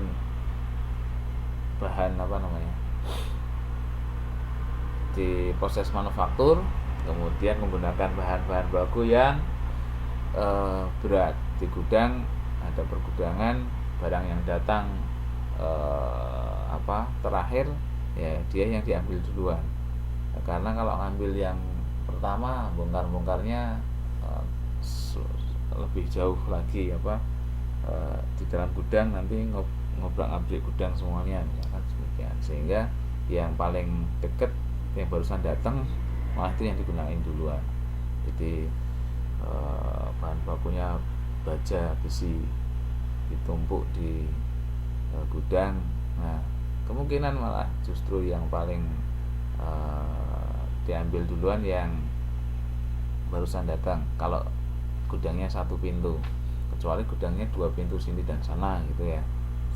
di proses manufaktur, kemudian menggunakan bahan-bahan baku yang berat. Di gudang ada pergudangan, barang yang datang terakhir, ya dia yang diambil duluan. Karena kalau ngambil yang pertama, bongkarnya lebih jauh lagi di dalam gudang, nanti ngobrak-ngabrik gudang semuanya, misalkan demikian. Sehingga yang paling dekat, yang barusan datang, malah itu yang digunakan duluan. Jadi bahan bakunya baja, besi, ditumpuk di gudang. Nah, kemungkinan malah justru yang paling diambil duluan yang barusan datang, kalau gudangnya satu pintu, kecuali gudangnya 2 pintu sini dan sana gitu ya,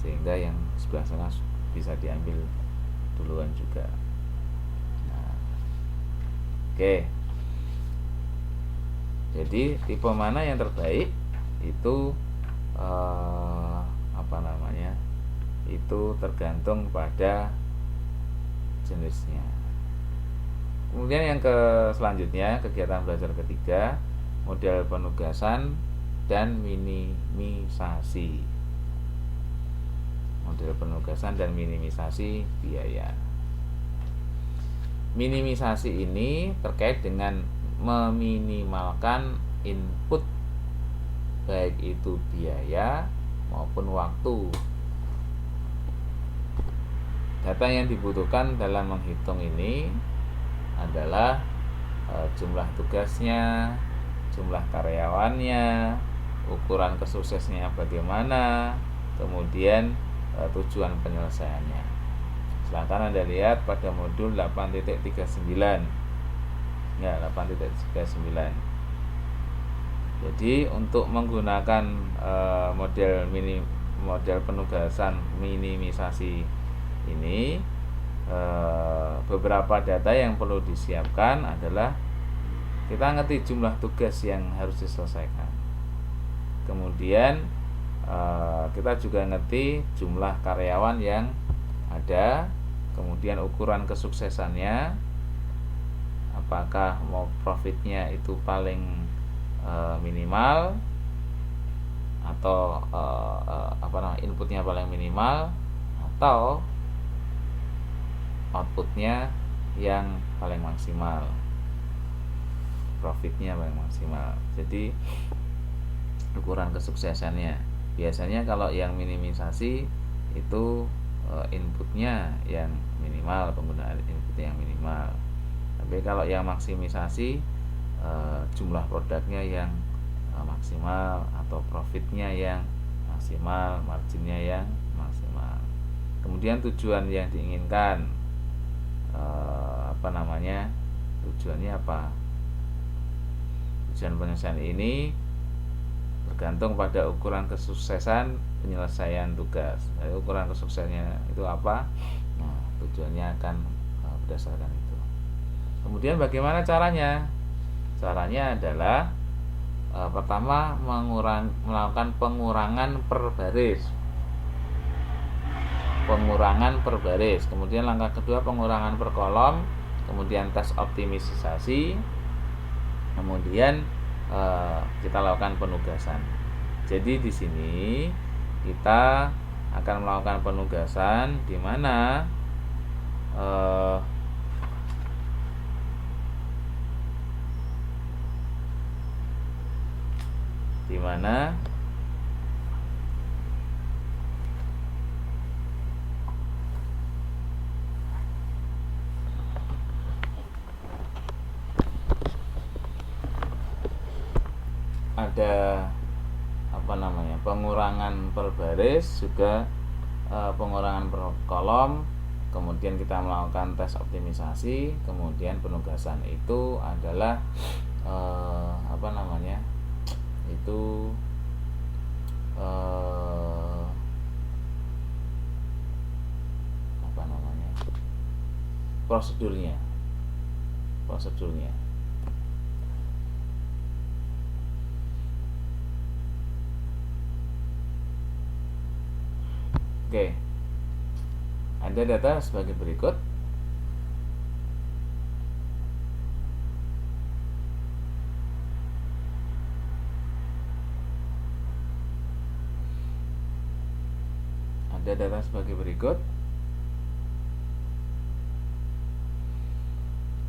sehingga yang sebelah sana bisa diambil duluan juga. Nah, oke. Jadi tipe mana yang terbaik itu itu tergantung pada jenisnya. Kemudian yang selanjutnya, kegiatan belajar ketiga, model penugasan dan minimisasi. Model penugasan dan minimisasi biaya. Minimisasi ini terkait dengan meminimalkan input, baik itu biaya maupun waktu. Data yang dibutuhkan dalam menghitung ini adalah jumlah tugasnya, jumlah karyawannya, ukuran kesuksesnya bagaimana, kemudian tujuan penyelesaiannya. Silakan Anda lihat pada modul 8.39. Ya, 8.39. Jadi untuk menggunakan model penugasan minimisasi ini, beberapa data yang perlu disiapkan adalah kita ngerti jumlah tugas yang harus diselesaikan. Kemudian kita juga ngerti jumlah karyawan yang ada, kemudian ukuran kesuksesannya, apakah mau profitnya itu paling minimal atau inputnya paling minimal atau outputnya yang paling maksimal, profitnya paling maksimal. Jadi ukuran kesuksesannya biasanya kalau yang minimisasi itu inputnya yang minimal, penggunaan input yang minimal. Tapi kalau yang maksimisasi jumlah produknya yang maksimal atau profitnya yang maksimal, marginnya yang maksimal. Kemudian tujuan yang diinginkan, tujuannya apa? Tujuan penyelesaian ini bergantung pada ukuran kesuksesan penyelesaian tugas. Jadi ukuran kesuksesannya itu apa? Nah, tujuannya akan berdasarkan itu. Kemudian bagaimana caranya? Caranya adalah pertama melakukan pengurangan per baris. Kemudian langkah kedua pengurangan per kolom, kemudian tes optimisasi, kemudian kita lakukan penugasan. Jadi di sini kita akan melakukan penugasan di mana ada pengurangan per baris, juga pengurangan per kolom, kemudian kita melakukan tes optimisasi, kemudian penugasan. Itu adalah prosedurnya. Oke. Ada data sebagai berikut.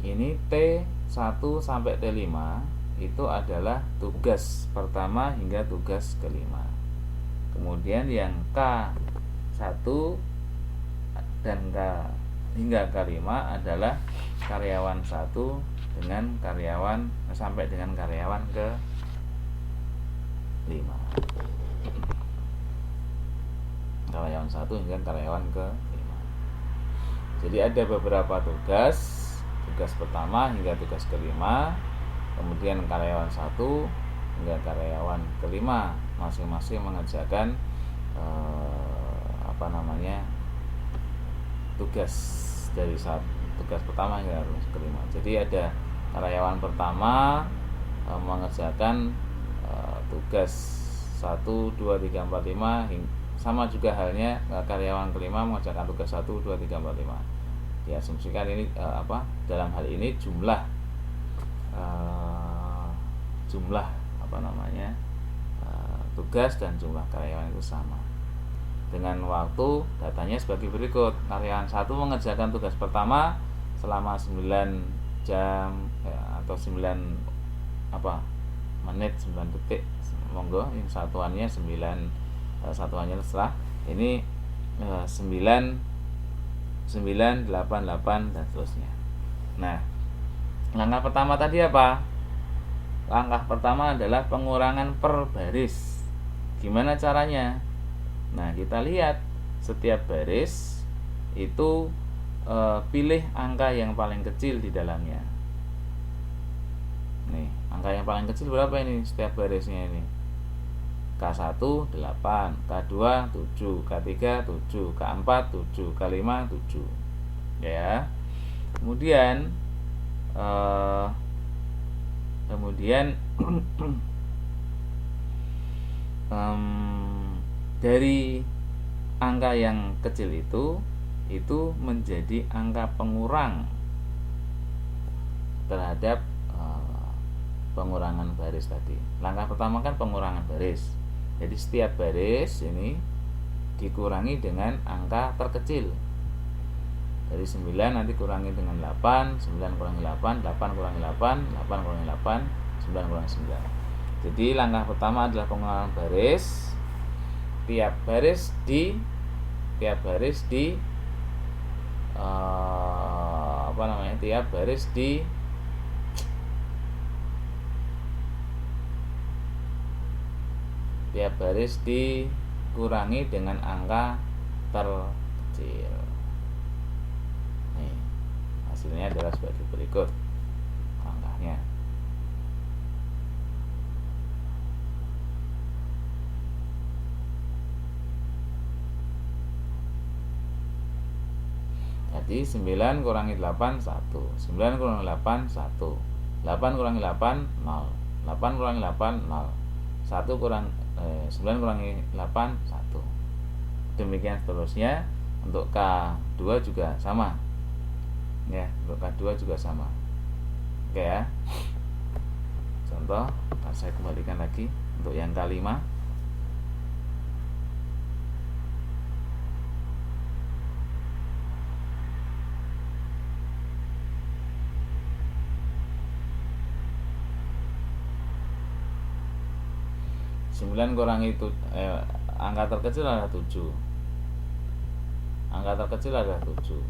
Ini T1 sampai T5 itu adalah tugas pertama hingga tugas kelima. Kemudian yang K1 dan hingga K5 adalah karyawan 1 dengan karyawan sampai dengan karyawan ke-5. Karyawan 1 hingga karyawan ke-5. Jadi ada beberapa tugas pertama hingga tugas ke-5, kemudian karyawan 1 hingga karyawan ke-5 masing-masing mengerjakan tugas dari tugas pertama hingga tugas ke-5. Jadi ada karyawan pertama mengerjakan tugas 1, 2, 3, 4, 5, sama juga halnya karyawan ke-5 mengerjakan tugas 1, 2, 3, 4, 5. Diasumsikan ini dalam hal ini jumlah tugas dan jumlah karyawan itu sama. Dengan waktu datanya sebagai berikut. Karyawan 1 mengerjakan tugas pertama selama 9 jam atau 9 menit, 9 detik. Monggo, yang satuannya 9 satuannya setelah ini 9, 8, 8 dan seterusnya. Nah, langkah pertama tadi apa? Langkah pertama adalah pengurangan per baris. Gimana caranya? Nah, kita lihat setiap baris itu pilih angka yang paling kecil di dalamnya. Nih, angka yang paling kecil berapa ini setiap barisnya ini? K1 8, K2 7, K3 7, K4 7, K5 7. Ya. Kemudian dari angka yang kecil itu itu menjadi angka pengurang terhadap pengurangan baris tadi. Langkah pertama kan pengurangan baris. Jadi setiap baris ini dikurangi dengan angka terkecil. Dari 9 nanti kurangi dengan 8, 9 kurangi 8, 8 kurangi 8, 8 kurangi 8, 9 kurangi 9. Jadi langkah pertama adalah pengurangan baris. Tiap baris di tiap baris di dikurangi dengan angka terkecil. Nih, hasilnya adalah sebagai berikut langkahnya. Jadi 9 kurangi 8 1, 9 kurangi 8 1, 8 kurangi 8 0, 8 kurangi 8 0, 9 kurangi 8 1. Demikian seterusnya. Untuk K2 juga sama. Ya, untuk K2 juga sama. Oke ya. Contoh, saya kembalikan lagi untuk yang K5. Angka terkecil adalah 7. Angka terkecil adalah 7.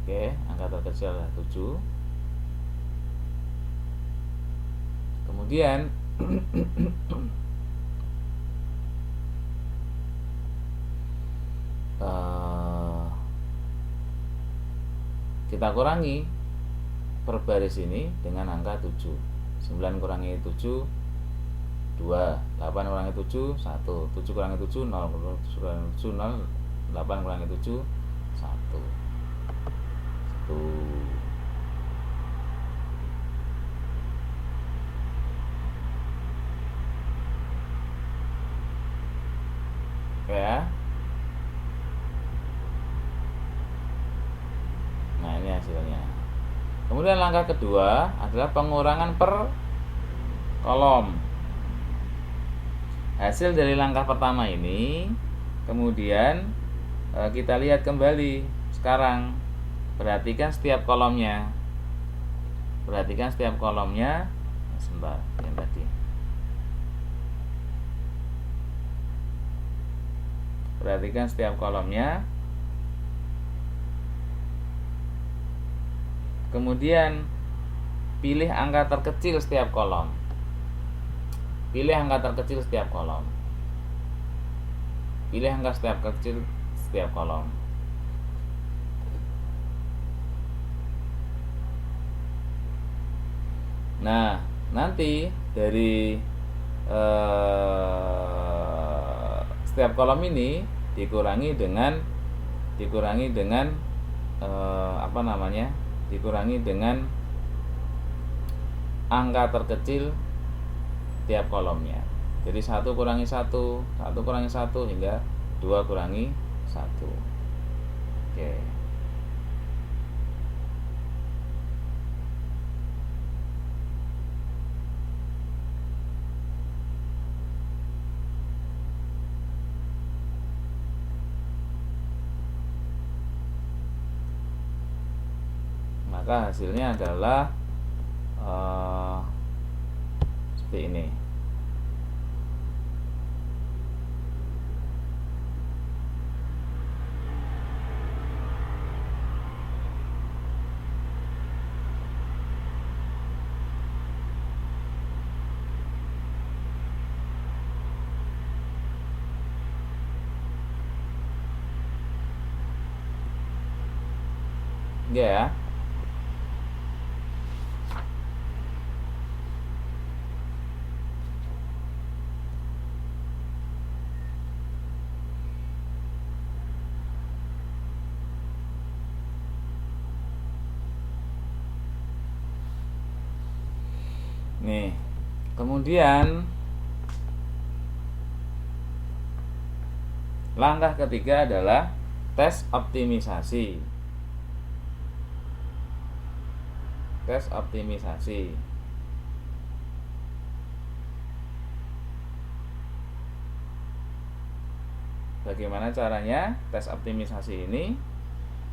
Oke, angka terkecil adalah 7. Kemudian kita kurangi per baris ini dengan angka 7. 9 kurangi 7 2, 8 kurangi 7 1, 7 kurangi 7 0, 7 kurangi 7 0, 8 kurangi 7 1. Oke ya. Nah, ini hasilnya. Kemudian langkah kedua adalah pengurangan per kolom. Hasil dari langkah pertama ini kemudian kita lihat kembali. Sekarang perhatikan setiap kolomnya. Sebentar, yang tadi. Perhatikan setiap kolomnya. Kemudian pilih angka terkecil setiap kolom. Pilih angka terkecil setiap kolom. Nah, nanti dari setiap kolom ini dikurangi dengan angka terkecil tiap kolomnya. Jadi 1 kurangi 1, 1 kurangi 1 hingga 2 kurangi 1. Oke. Maka hasilnya adalah seperti ini. Ya. Nih, kemudian Langkah ketiga adalah tes optimisasi. Tes optimisasi. Bagaimana caranya tes optimisasi ini?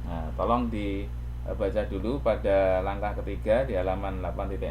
Nah, tolong dibaca dulu pada langkah ketiga di halaman 8.40.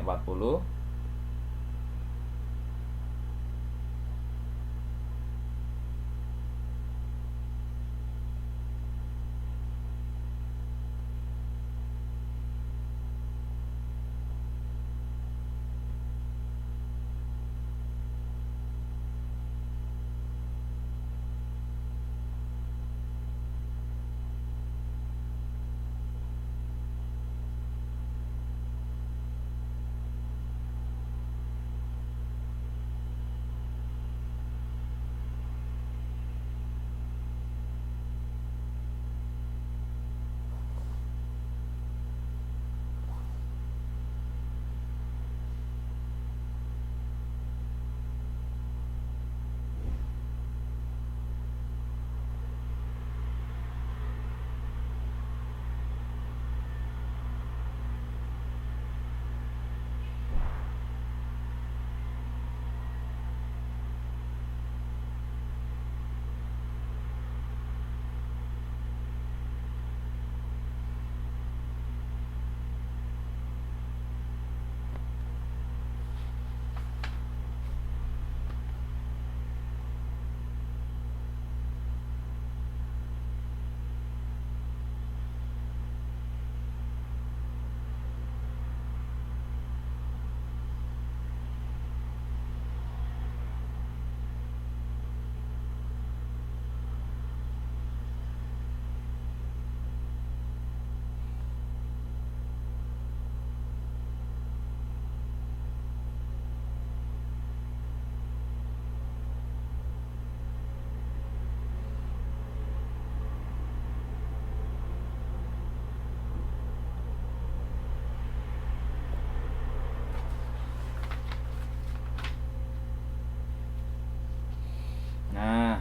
Nah,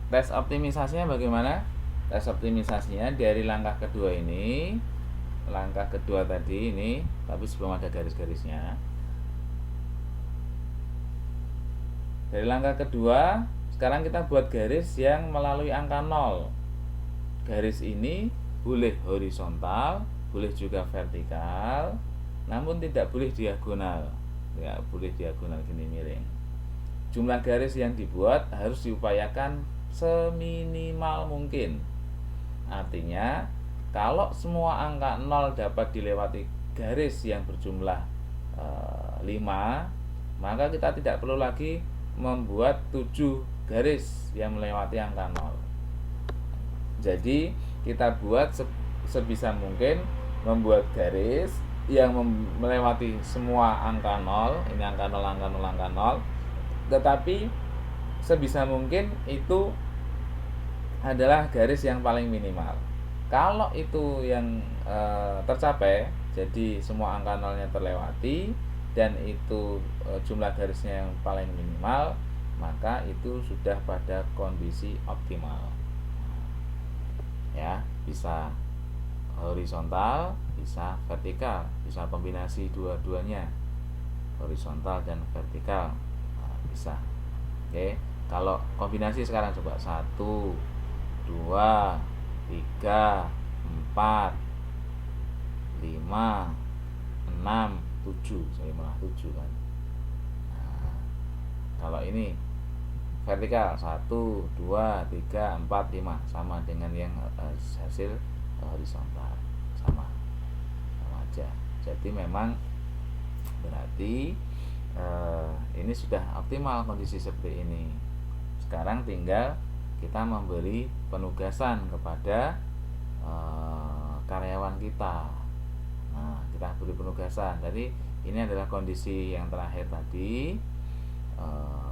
tes optimisasinya bagaimana? Tes optimisasinya dari langkah kedua ini, langkah kedua tadi ini, tapi sebelum ada garis-garisnya. Dari langkah kedua, sekarang kita buat garis yang melalui angka 0. Garis ini boleh horizontal, boleh juga vertikal, namun tidak boleh diagonal. Ya, boleh diagonal gini miring. Jumlah garis yang dibuat harus diupayakan seminimal mungkin. Artinya, kalau semua angka 0 dapat dilewati garis yang berjumlah 5, maka kita tidak perlu lagi membuat 7 garis yang melewati angka 0. Jadi kita buat sebisa mungkin membuat garis yang melewati semua angka 0. Ini angka 0, angka 0, angka 0. Tetapi sebisa mungkin itu adalah garis yang paling minimal. Kalau itu yang tercapai, jadi semua angka 0-nya terlewati dan itu jumlah garisnya yang paling minimal, maka itu sudah pada kondisi optimal. Ya, bisa horizontal, bisa vertikal, bisa kombinasi dua-duanya, horizontal dan vertikal. Nah, bisa. Oke, kalau kombinasi sekarang coba 1, 2, 3, 4, 5, 6, 7. Saya malah 7 kan. Nah, kalau ini vertikal 1, 2, 3, 4, 5 sama dengan yang hasil horizontal, sama aja. Jadi memang berarti ini sudah optimal kondisi seperti ini. Sekarang tinggal kita memberi penugasan kepada karyawan kita. Nah, kita beri penugasan. Jadi ini adalah kondisi yang terakhir tadi.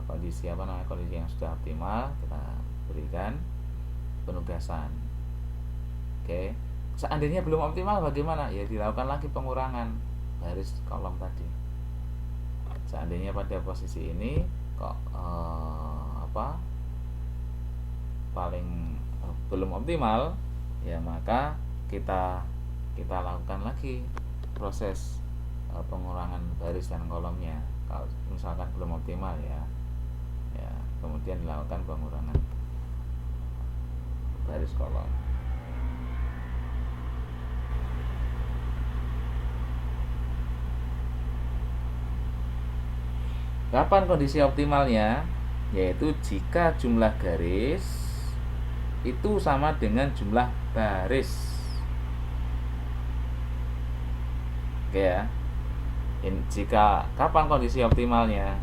Kondisi kondisi yang sudah optimal, kita berikan penugasan. Oke, seandainya belum optimal bagaimana? Ya dilakukan lagi pengurangan garis kolom tadi. Seandainya pada posisi ini kok belum optimal, ya maka kita lakukan lagi proses pengurangan baris dan kolomnya. Kalau misalkan belum optimal ya kemudian dilakukan pengurangan baris kolom. Kapan kondisi optimalnya? Yaitu jika jumlah garis itu sama dengan jumlah baris. Oke ya. Jika kapan kondisi optimalnya?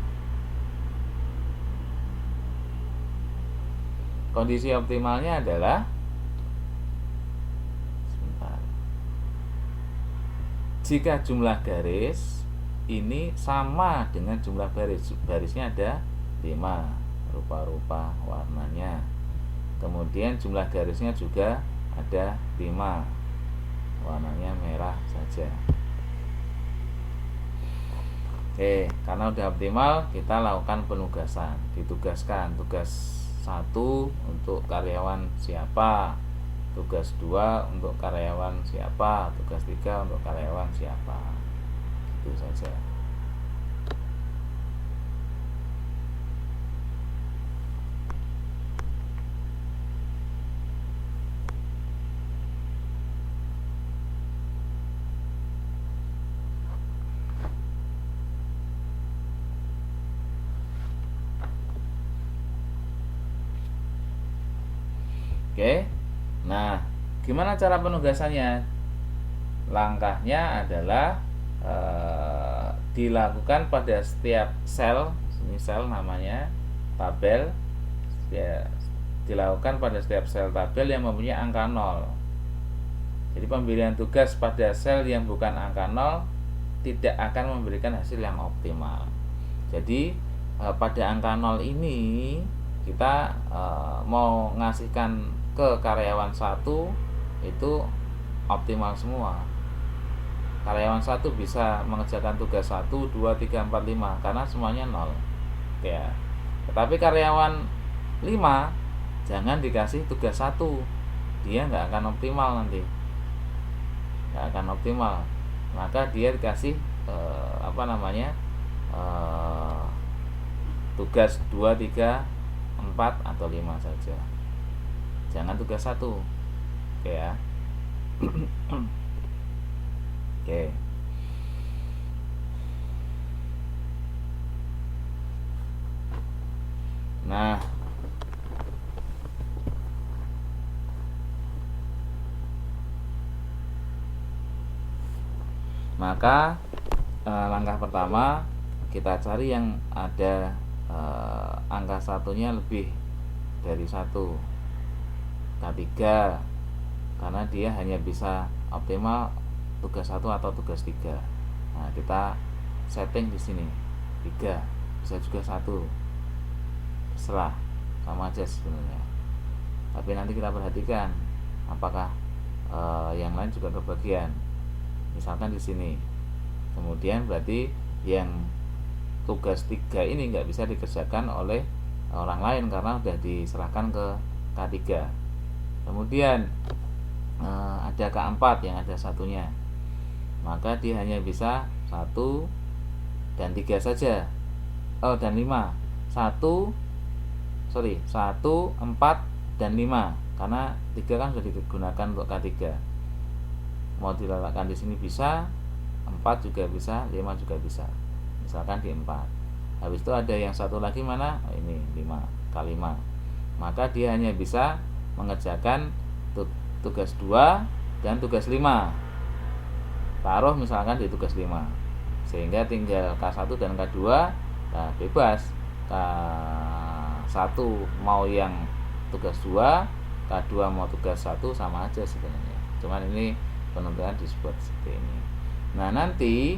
Kondisi optimalnya adalah jika jumlah garis ini sama dengan jumlah baris. Barisnya ada 5 rupa-rupa warnanya. Kemudian jumlah garisnya juga ada 5, warnanya merah saja. Oke, karena udah optimal, kita lakukan penugasan. Ditugaskan tugas 1 untuk karyawan siapa, tugas 2 untuk karyawan siapa, tugas 3 untuk karyawan siapa. Itu saja. Oke. Nah, gimana cara penugasannya? Langkahnya adalah dilakukan pada setiap sel, misal namanya tabel ya, dilakukan pada setiap sel tabel yang mempunyai angka 0. Jadi pemberian tugas pada sel yang bukan angka 0 tidak akan memberikan hasil yang optimal. Jadi pada angka 0 ini kita mau ngasihkan ke karyawan 1 itu optimal semua. Karyawan 1 bisa mengerjakan tugas 1, 2, 3, 4, 5 karena semuanya 0 ya. Tetapi karyawan 5 jangan dikasih tugas 1, dia nggak akan optimal nanti, nggak akan optimal. Maka dia dikasih tugas 2, 3, 4 atau 5 saja, jangan tugas 1. Oke ya. Oke. Nah, maka langkah pertama kita cari yang ada angka satunya lebih dari 1, K3, karena dia hanya bisa optimal tugas 1 atau tugas 3. Nah, kita setting di sini 3, bisa juga 1, terserah, sama aja sebenarnya. Tapi nanti kita perhatikan apakah yang lain juga kebagian. Misalkan di sini, kemudian berarti yang tugas 3 ini nggak bisa dikerjakan oleh orang lain karena sudah diserahkan ke K3. Kemudian ada K4 yang ada satunya, maka dia hanya bisa 1 dan 3 saja. Dan 5. 1, 4 dan 5, karena 3 kan sudah digunakan untuk K3. Mau diletakkan di sini bisa, 4 juga bisa, 5 juga bisa. Misalkan di 4. Habis itu ada yang satu lagi mana? Ini 5 K5. Maka dia hanya bisa mengerjakan tugas 2 dan tugas 5. Taruh misalkan di tugas 5. Sehingga tinggal K1 dan K2, nah bebas. K1 mau yang tugas 2, K2 mau tugas 1, sama aja sebenarnya. Cuman ini penentuan disebut seperti ini. Nah, nanti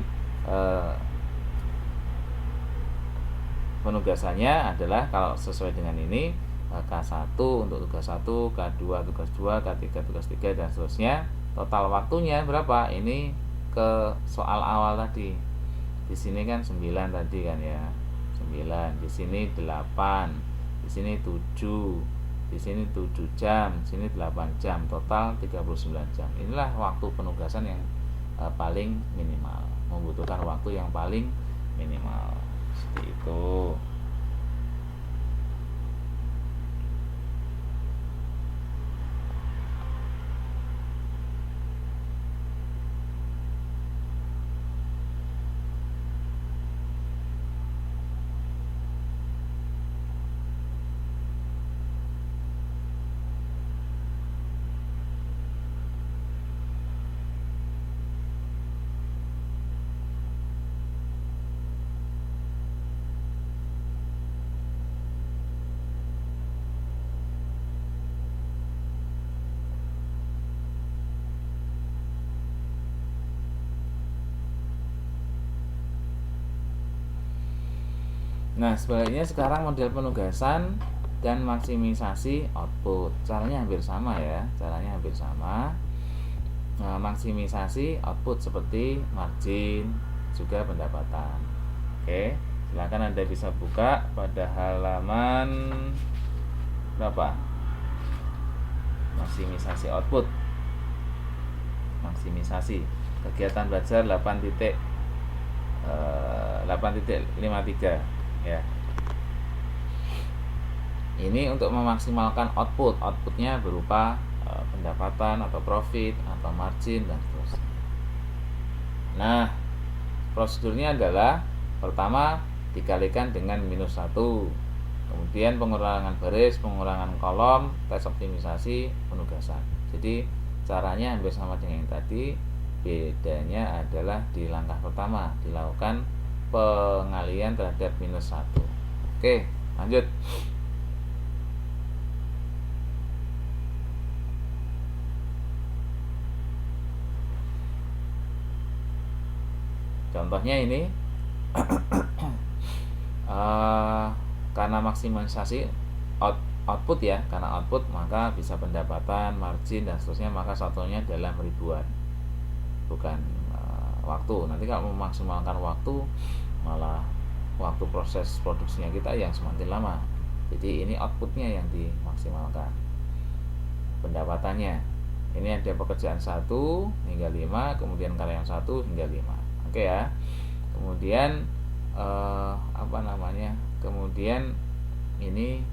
penugasannya adalah kalau sesuai dengan ini, K1 untuk tugas 1, K2 tugas 2, K3 tugas 3 dan seterusnya. Total waktunya berapa? Ini ke soal awal tadi. Di sini kan 9 tadi kan ya. 9, di sini 8, di sini 7, di di sini 7 jam, di sini 8 jam, total 39 jam. Inilah waktu penugasan yang paling minimal, membutuhkan waktu yang paling minimal. Seperti itu. Nah, sebaliknya sekarang model penugasan dan maksimisasi output. Caranya hampir sama ya, caranya hampir sama. Nah, maksimisasi output seperti margin, juga pendapatan. Oke, silakan Anda bisa buka pada halaman berapa? Maksimisasi output. Maksimisasi kegiatan belajar 8.53 ya. Ini untuk memaksimalkan output. Outputnya berupa pendapatan atau profit atau margin dan seterusnya. Nah, prosedurnya adalah pertama dikalikan dengan -1, kemudian pengurangan baris, pengurangan kolom, tes optimisasi, penugasan. Jadi caranya hampir sama dengan yang tadi, bedanya adalah di langkah pertama dilakukan pengalian terhadap -1. Oke, lanjut. Contohnya ini karena maksimisasi output ya, karena output maka bisa pendapatan, margin dan seterusnya, maka satunya dalam ribuan, bukan waktu. Nanti kalau memaksimalkan waktu, malah waktu proses produksinya kita yang semakin lama. Jadi ini outputnya yang dimaksimalkan. Pendapatannya, ini ada pekerjaan 1 hingga 5, kemudian karyawan 1 hingga 5. Oke ya. Kemudian kemudian ini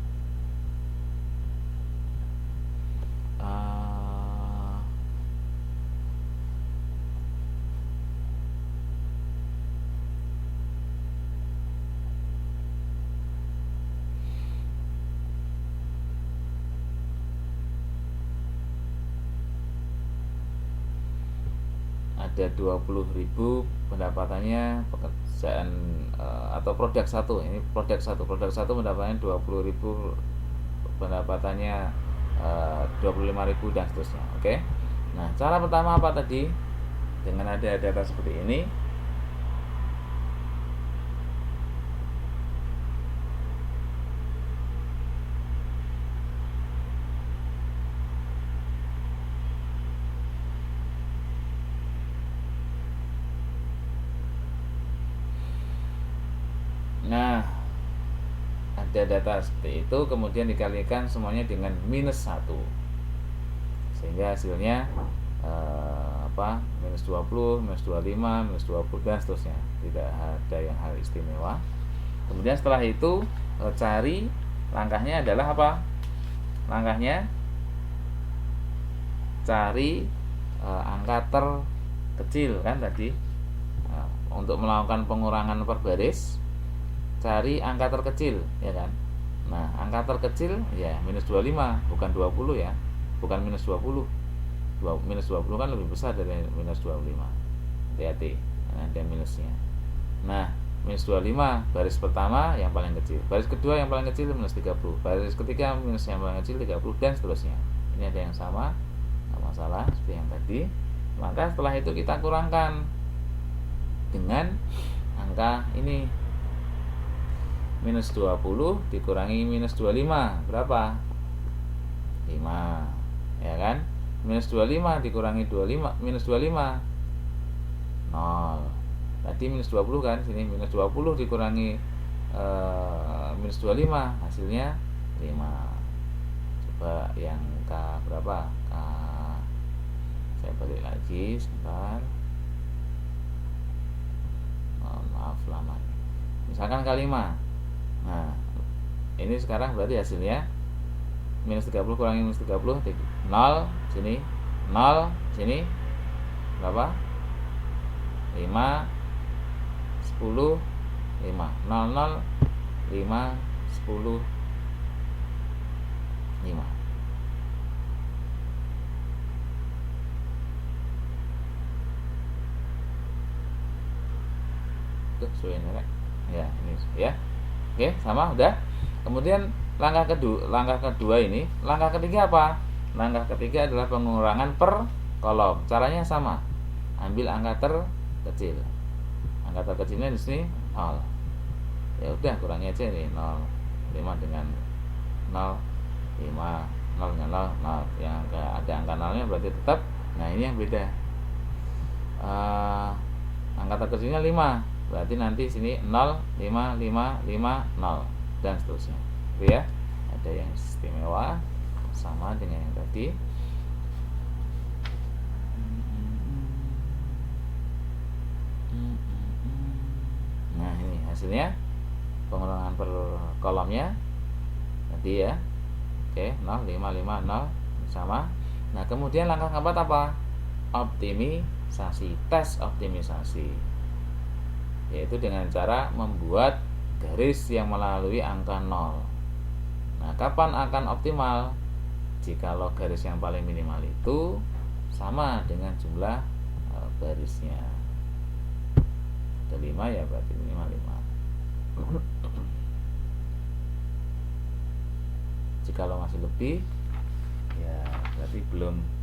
ada 20.000 pendapatannya pekerjaan atau produk 1. Ini produk 1 pendapatannya 20.000, pendapatannya 25.000 dan seterusnya. Oke. Nah, cara pertama apa tadi? Dengan ada data seperti ini, nah ada data seperti itu, kemudian dikalikan semuanya dengan -1, sehingga hasilnya -20, -25, -20 dan seterusnya. Tidak ada yang hal istimewa. Kemudian setelah itu cari, langkahnya adalah apa? Langkahnya cari angka terkecil kan tadi. Untuk melakukan pengurangan per baris, cari angka terkecil ya kan. Nah, angka terkecil ya -25, bukan 20 ya. Bukan -20. -20 kan lebih besar dari -25. Hati-hati, ada minusnya. Nah, -25 baris pertama yang paling kecil, baris kedua yang paling kecil -30, baris ketiga minus yang paling kecil 30 dan seterusnya. Ini ada yang sama, nggak masalah seperti yang tadi. Maka setelah itu kita kurangkan dengan angka ini, -20 dikurangi -25 berapa? 5 ya kan. -25 dikurangi -25 0. Tadi -20 kan, sini -20 dikurangi -25 hasilnya 5. Seperti yang K berapa? Saya balik lagi sebentar. Maaf lama. Misalkan K5. Nah, ini sekarang berarti hasilnya minus 30 kurangi minus 30, 0 sini, 0 sini berapa? 5 10 5 0 0 5 10 5. Tuh sudah ya, ini ya. Oke, sama udah. Kemudian langkah kedua ini, langkah ketiga apa? Langkah ketiga adalah pengurangan per kolom. Caranya sama. Ambil angka terkecil. Angka terkecilnya di sini 0. Ya udah, kurangi aja nih 0. 5 dengan 0, 5, 0 dengan 0, 0. Yang ada angka 0-nya berarti tetap. Nah, ini yang beda. Angka terkecilnya 5. Berarti nanti sini 0, 5, 5, 5, 0 dan seterusnya. Itu ya. Ada yang istimewa sama dengan yang tadi. Nah, ini hasilnya pengurangan per kolomnya tadi ya. Oke, 0, 5, 5, 0 sama. Nah, kemudian langkah keempat apa? Optimisasi, tes optimisasi, yaitu dengan cara membuat garis yang melalui angka 0. Nah, kapan akan optimal? Jikalau garis yang paling minimal itu sama dengan jumlah barisnya. Ada 5 ya, berarti minimal 5. Jikalau masih lebih, ya berarti belum.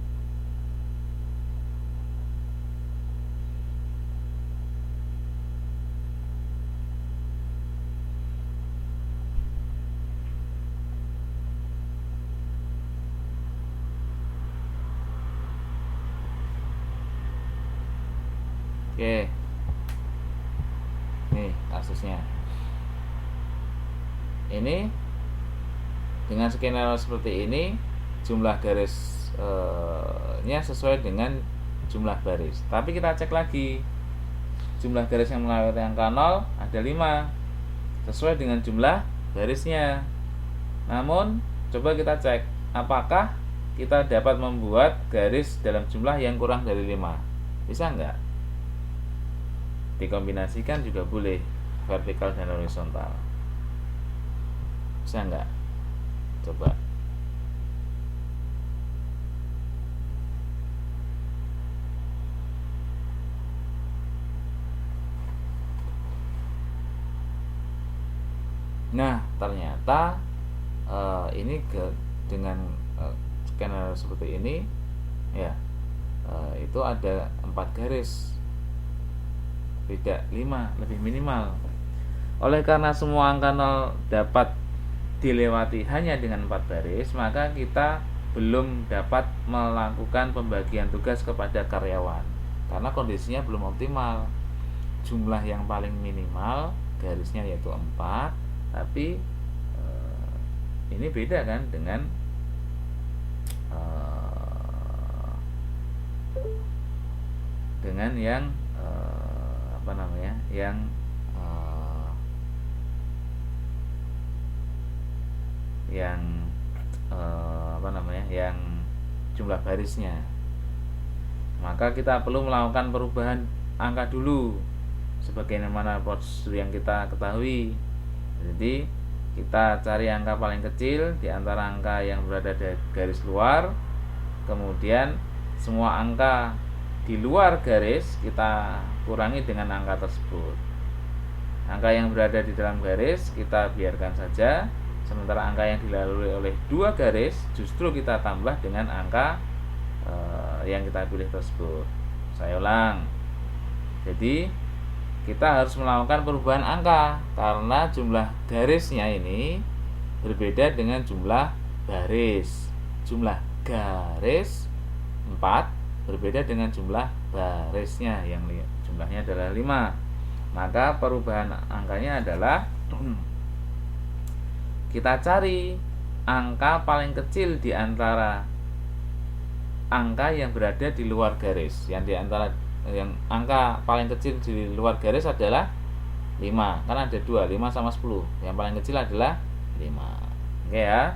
Oke, nih kasusnya. Ini dengan skenario seperti ini, jumlah garisnya sesuai dengan jumlah baris. Tapi kita cek lagi, jumlah garis yang melewati angka 0 ada 5, sesuai dengan jumlah barisnya. Namun coba kita cek, apakah kita dapat membuat garis dalam jumlah yang kurang dari 5? Bisa nggak? Dikombinasikan juga boleh, vertikal dan horizontal. Bisa nggak? Coba. Nah, ternyata ini dengan skenario seperti ini ya, itu ada 4 garis, beda 5, lebih minimal. Oleh karena semua angka 0 dapat dilewati hanya dengan 4 baris, maka kita belum dapat melakukan pembagian tugas kepada karyawan karena kondisinya belum optimal. Jumlah yang paling minimal garisnya yaitu 4, tapi ini beda kan dengan yang yang jumlah barisnya. Maka kita perlu melakukan perubahan angka dulu sebagaimana prosedur yang kita ketahui. Jadi kita cari angka paling kecil di antara angka yang berada di garis luar, kemudian semua angka di luar garis kita kurangi dengan angka tersebut. Angka yang berada di dalam garis kita biarkan saja, sementara angka yang dilalui oleh 2 garis justru kita tambah dengan angka yang kita pilih tersebut. Saya ulang. Jadi kita harus melakukan perubahan angka karena jumlah garisnya ini berbeda dengan jumlah baris. Jumlah garis 4 berbeda dengan jumlah barisnya yang jumlahnya adalah 5. Maka perubahan angkanya adalah kita cari angka paling kecil di antara angka yang berada di luar garis. Yang di antara yang angka paling kecil di luar garis adalah 5. Karena ada 2, 5 sama 10. Yang paling kecil adalah 5. Oke ya.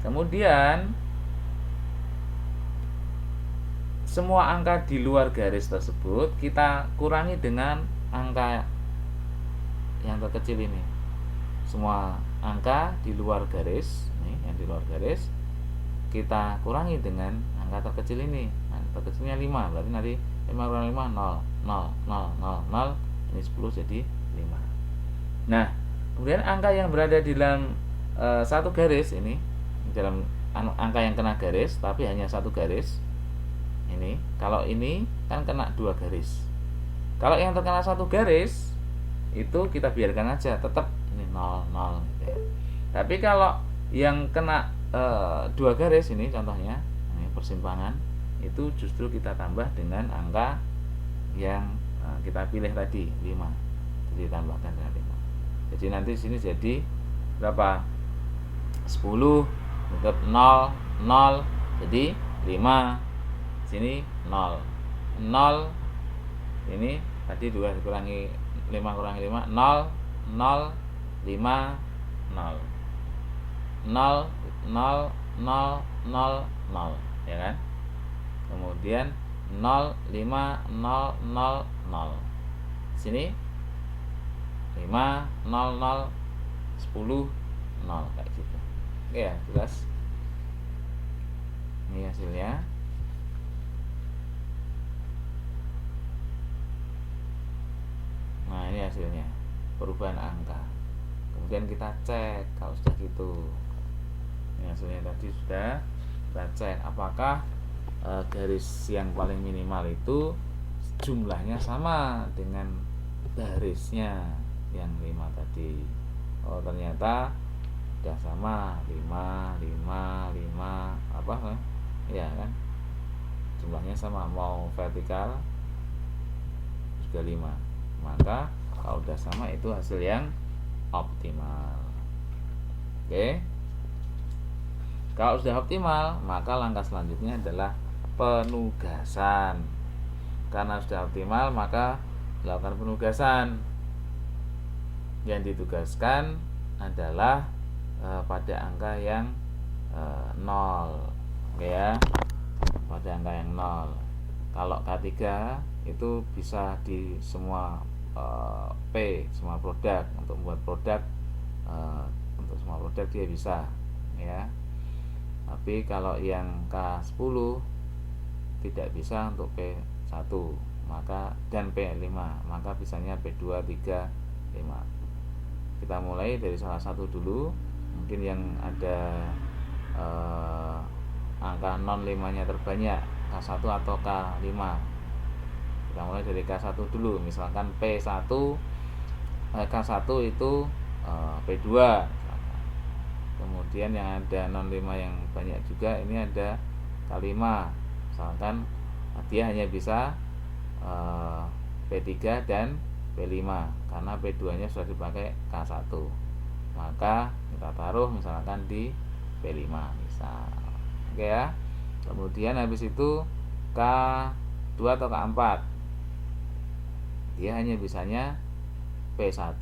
Kemudian semua angka di luar garis tersebut kita kurangi dengan angka yang terkecil ini. Semua angka di luar garis, nih yang di luar garis kita kurangi dengan angka terkecil ini. Nah, terkecilnya 5, berarti nanti 5 kurang 5 0, 0, 0, 0, 0. Ini 10 jadi 5. Nah, kemudian angka yang berada di dalam satu garis ini, dalam angka yang kena garis tapi hanya satu garis. Ini, kalau ini kan kena 2 garis. Kalau yang terkena satu garis itu kita biarkan aja, tetap ini 0, 0 gitu ya. Tapi kalau yang kena 2 garis ini contohnya, ini persimpangan, itu justru kita tambah dengan angka yang kita pilih tadi 5. Jadi tambahkan dengan 5. Jadi nanti sini jadi berapa? 10 tetap 0, 0 jadi 5. Sini 0. 0 ini tadi 2 dikurangi 5 kurangi 5 0, 0, 5, 0. 0, 0, 0, 0, 0, ya kan? Kemudian 0, 5, 0, 0, 0. Sini 5, 0, 0, 10, 0 kayak gitu. Oke ya, jelas. Ini hasilnya. Nah, ini hasilnya perubahan angka. Kemudian kita cek kalau sudah gitu. Ini hasilnya tadi sudah kita cek apakah garis yang paling minimal itu jumlahnya sama dengan barisnya yang 5 tadi. Oh, ternyata sudah sama 5, 5, 5 apa? Ya kan? Jumlahnya sama, mau vertikal juga 5. Maka kalau udah sama itu hasil yang optimal. Oke. Kalau sudah optimal, maka langkah selanjutnya adalah penugasan. Karena sudah optimal, maka lakukan penugasan. Yang ditugaskan adalah pada angka yang 0. Oke ya. Pada angka yang 0. Kalau K3 itu bisa di semua P, semua produk. Untuk membuat produk untuk semua produk dia bisa ya. Tapi kalau yang K10 tidak bisa untuk P1 maka dan P5, maka bisanya P2, 3, 5. Kita mulai dari salah satu dulu. Mungkin yang ada angka non 5-nya terbanyak, K1 atau K5. Kita mulai dari K1 dulu. Misalkan P1 K1 itu P2 misalkan. Kemudian yang ada non 5 yang banyak juga, ini ada K5. Misalkan dia hanya bisa P3 dan P5 karena P2 nya sudah dipakai K1. Maka kita taruh misalkan di P5 misal. Oke ya. Kemudian habis itu K2 atau K4. Dia hanya bisanya P1,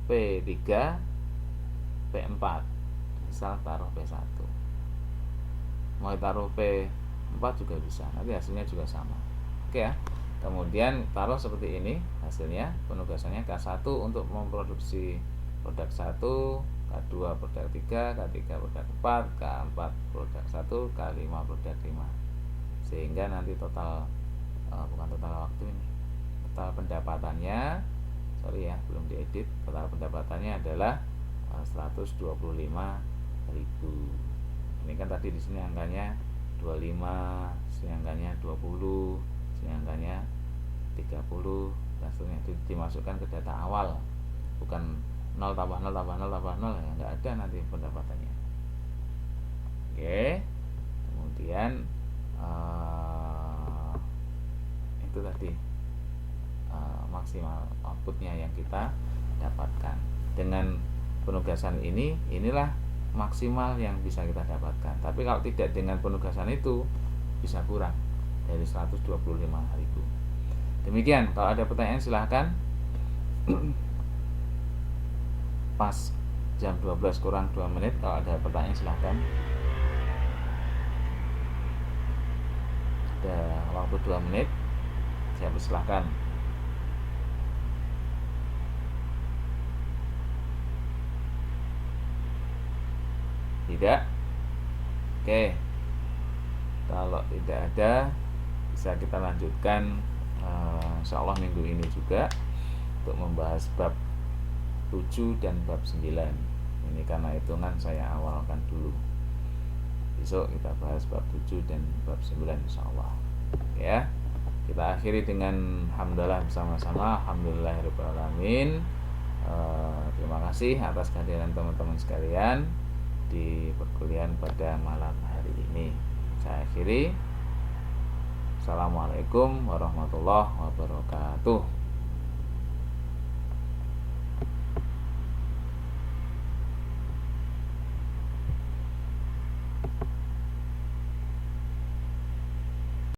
P3, P4. Misal taruh P1. Mau taruh P4 juga bisa. Nanti hasilnya juga sama. Oke ya. Kemudian taruh seperti ini hasilnya, penugasannya K1 untuk memproduksi produk 1, K2 produk 3, K3 produk 4, K4 produk 1, K5 produk 5. Sehingga nanti total bukan total waktu ini, total pendapatannya, sorry ya belum diedit, total pendapatannya adalah 125.000. Ini kan tadi di sini angkanya 25, sini angkanya 20, sini angkanya 30, dan seterusnya. Itu dimasukkan ke data awal, bukan 0 tambah 0 tambah 0 tambah 0 ya, nggak ada nanti pendapatannya. Oke, kemudian itu tadi maksimal outputnya yang kita dapatkan. Dengan penugasan inilah maksimal yang bisa kita dapatkan. Tapi kalau tidak dengan penugasan itu bisa kurang dari 125.000. Demikian, kalau ada pertanyaan silahkan. Pas jam 12 kurang 2 menit, kalau ada pertanyaan silahkan. Ada waktu 2 menit, saya persilahkan. Tidak? Oke. Kalau tidak ada, bisa kita lanjutkan insyaallah minggu ini juga untuk membahas bab 7 dan bab 9. Ini karena hitungan saya awalkan dulu. Besok kita bahas bab 7 dan bab 9 insyaallah. Ya. Kita akhiri dengan hamdalah bersama-sama. Alhamdulillahirabbil alamin. Terima kasih atas kehadiran teman-teman sekalian di perkuliahan pada malam hari ini. Saya akhiri. Assalamualaikum warahmatullahi wabarakatuh.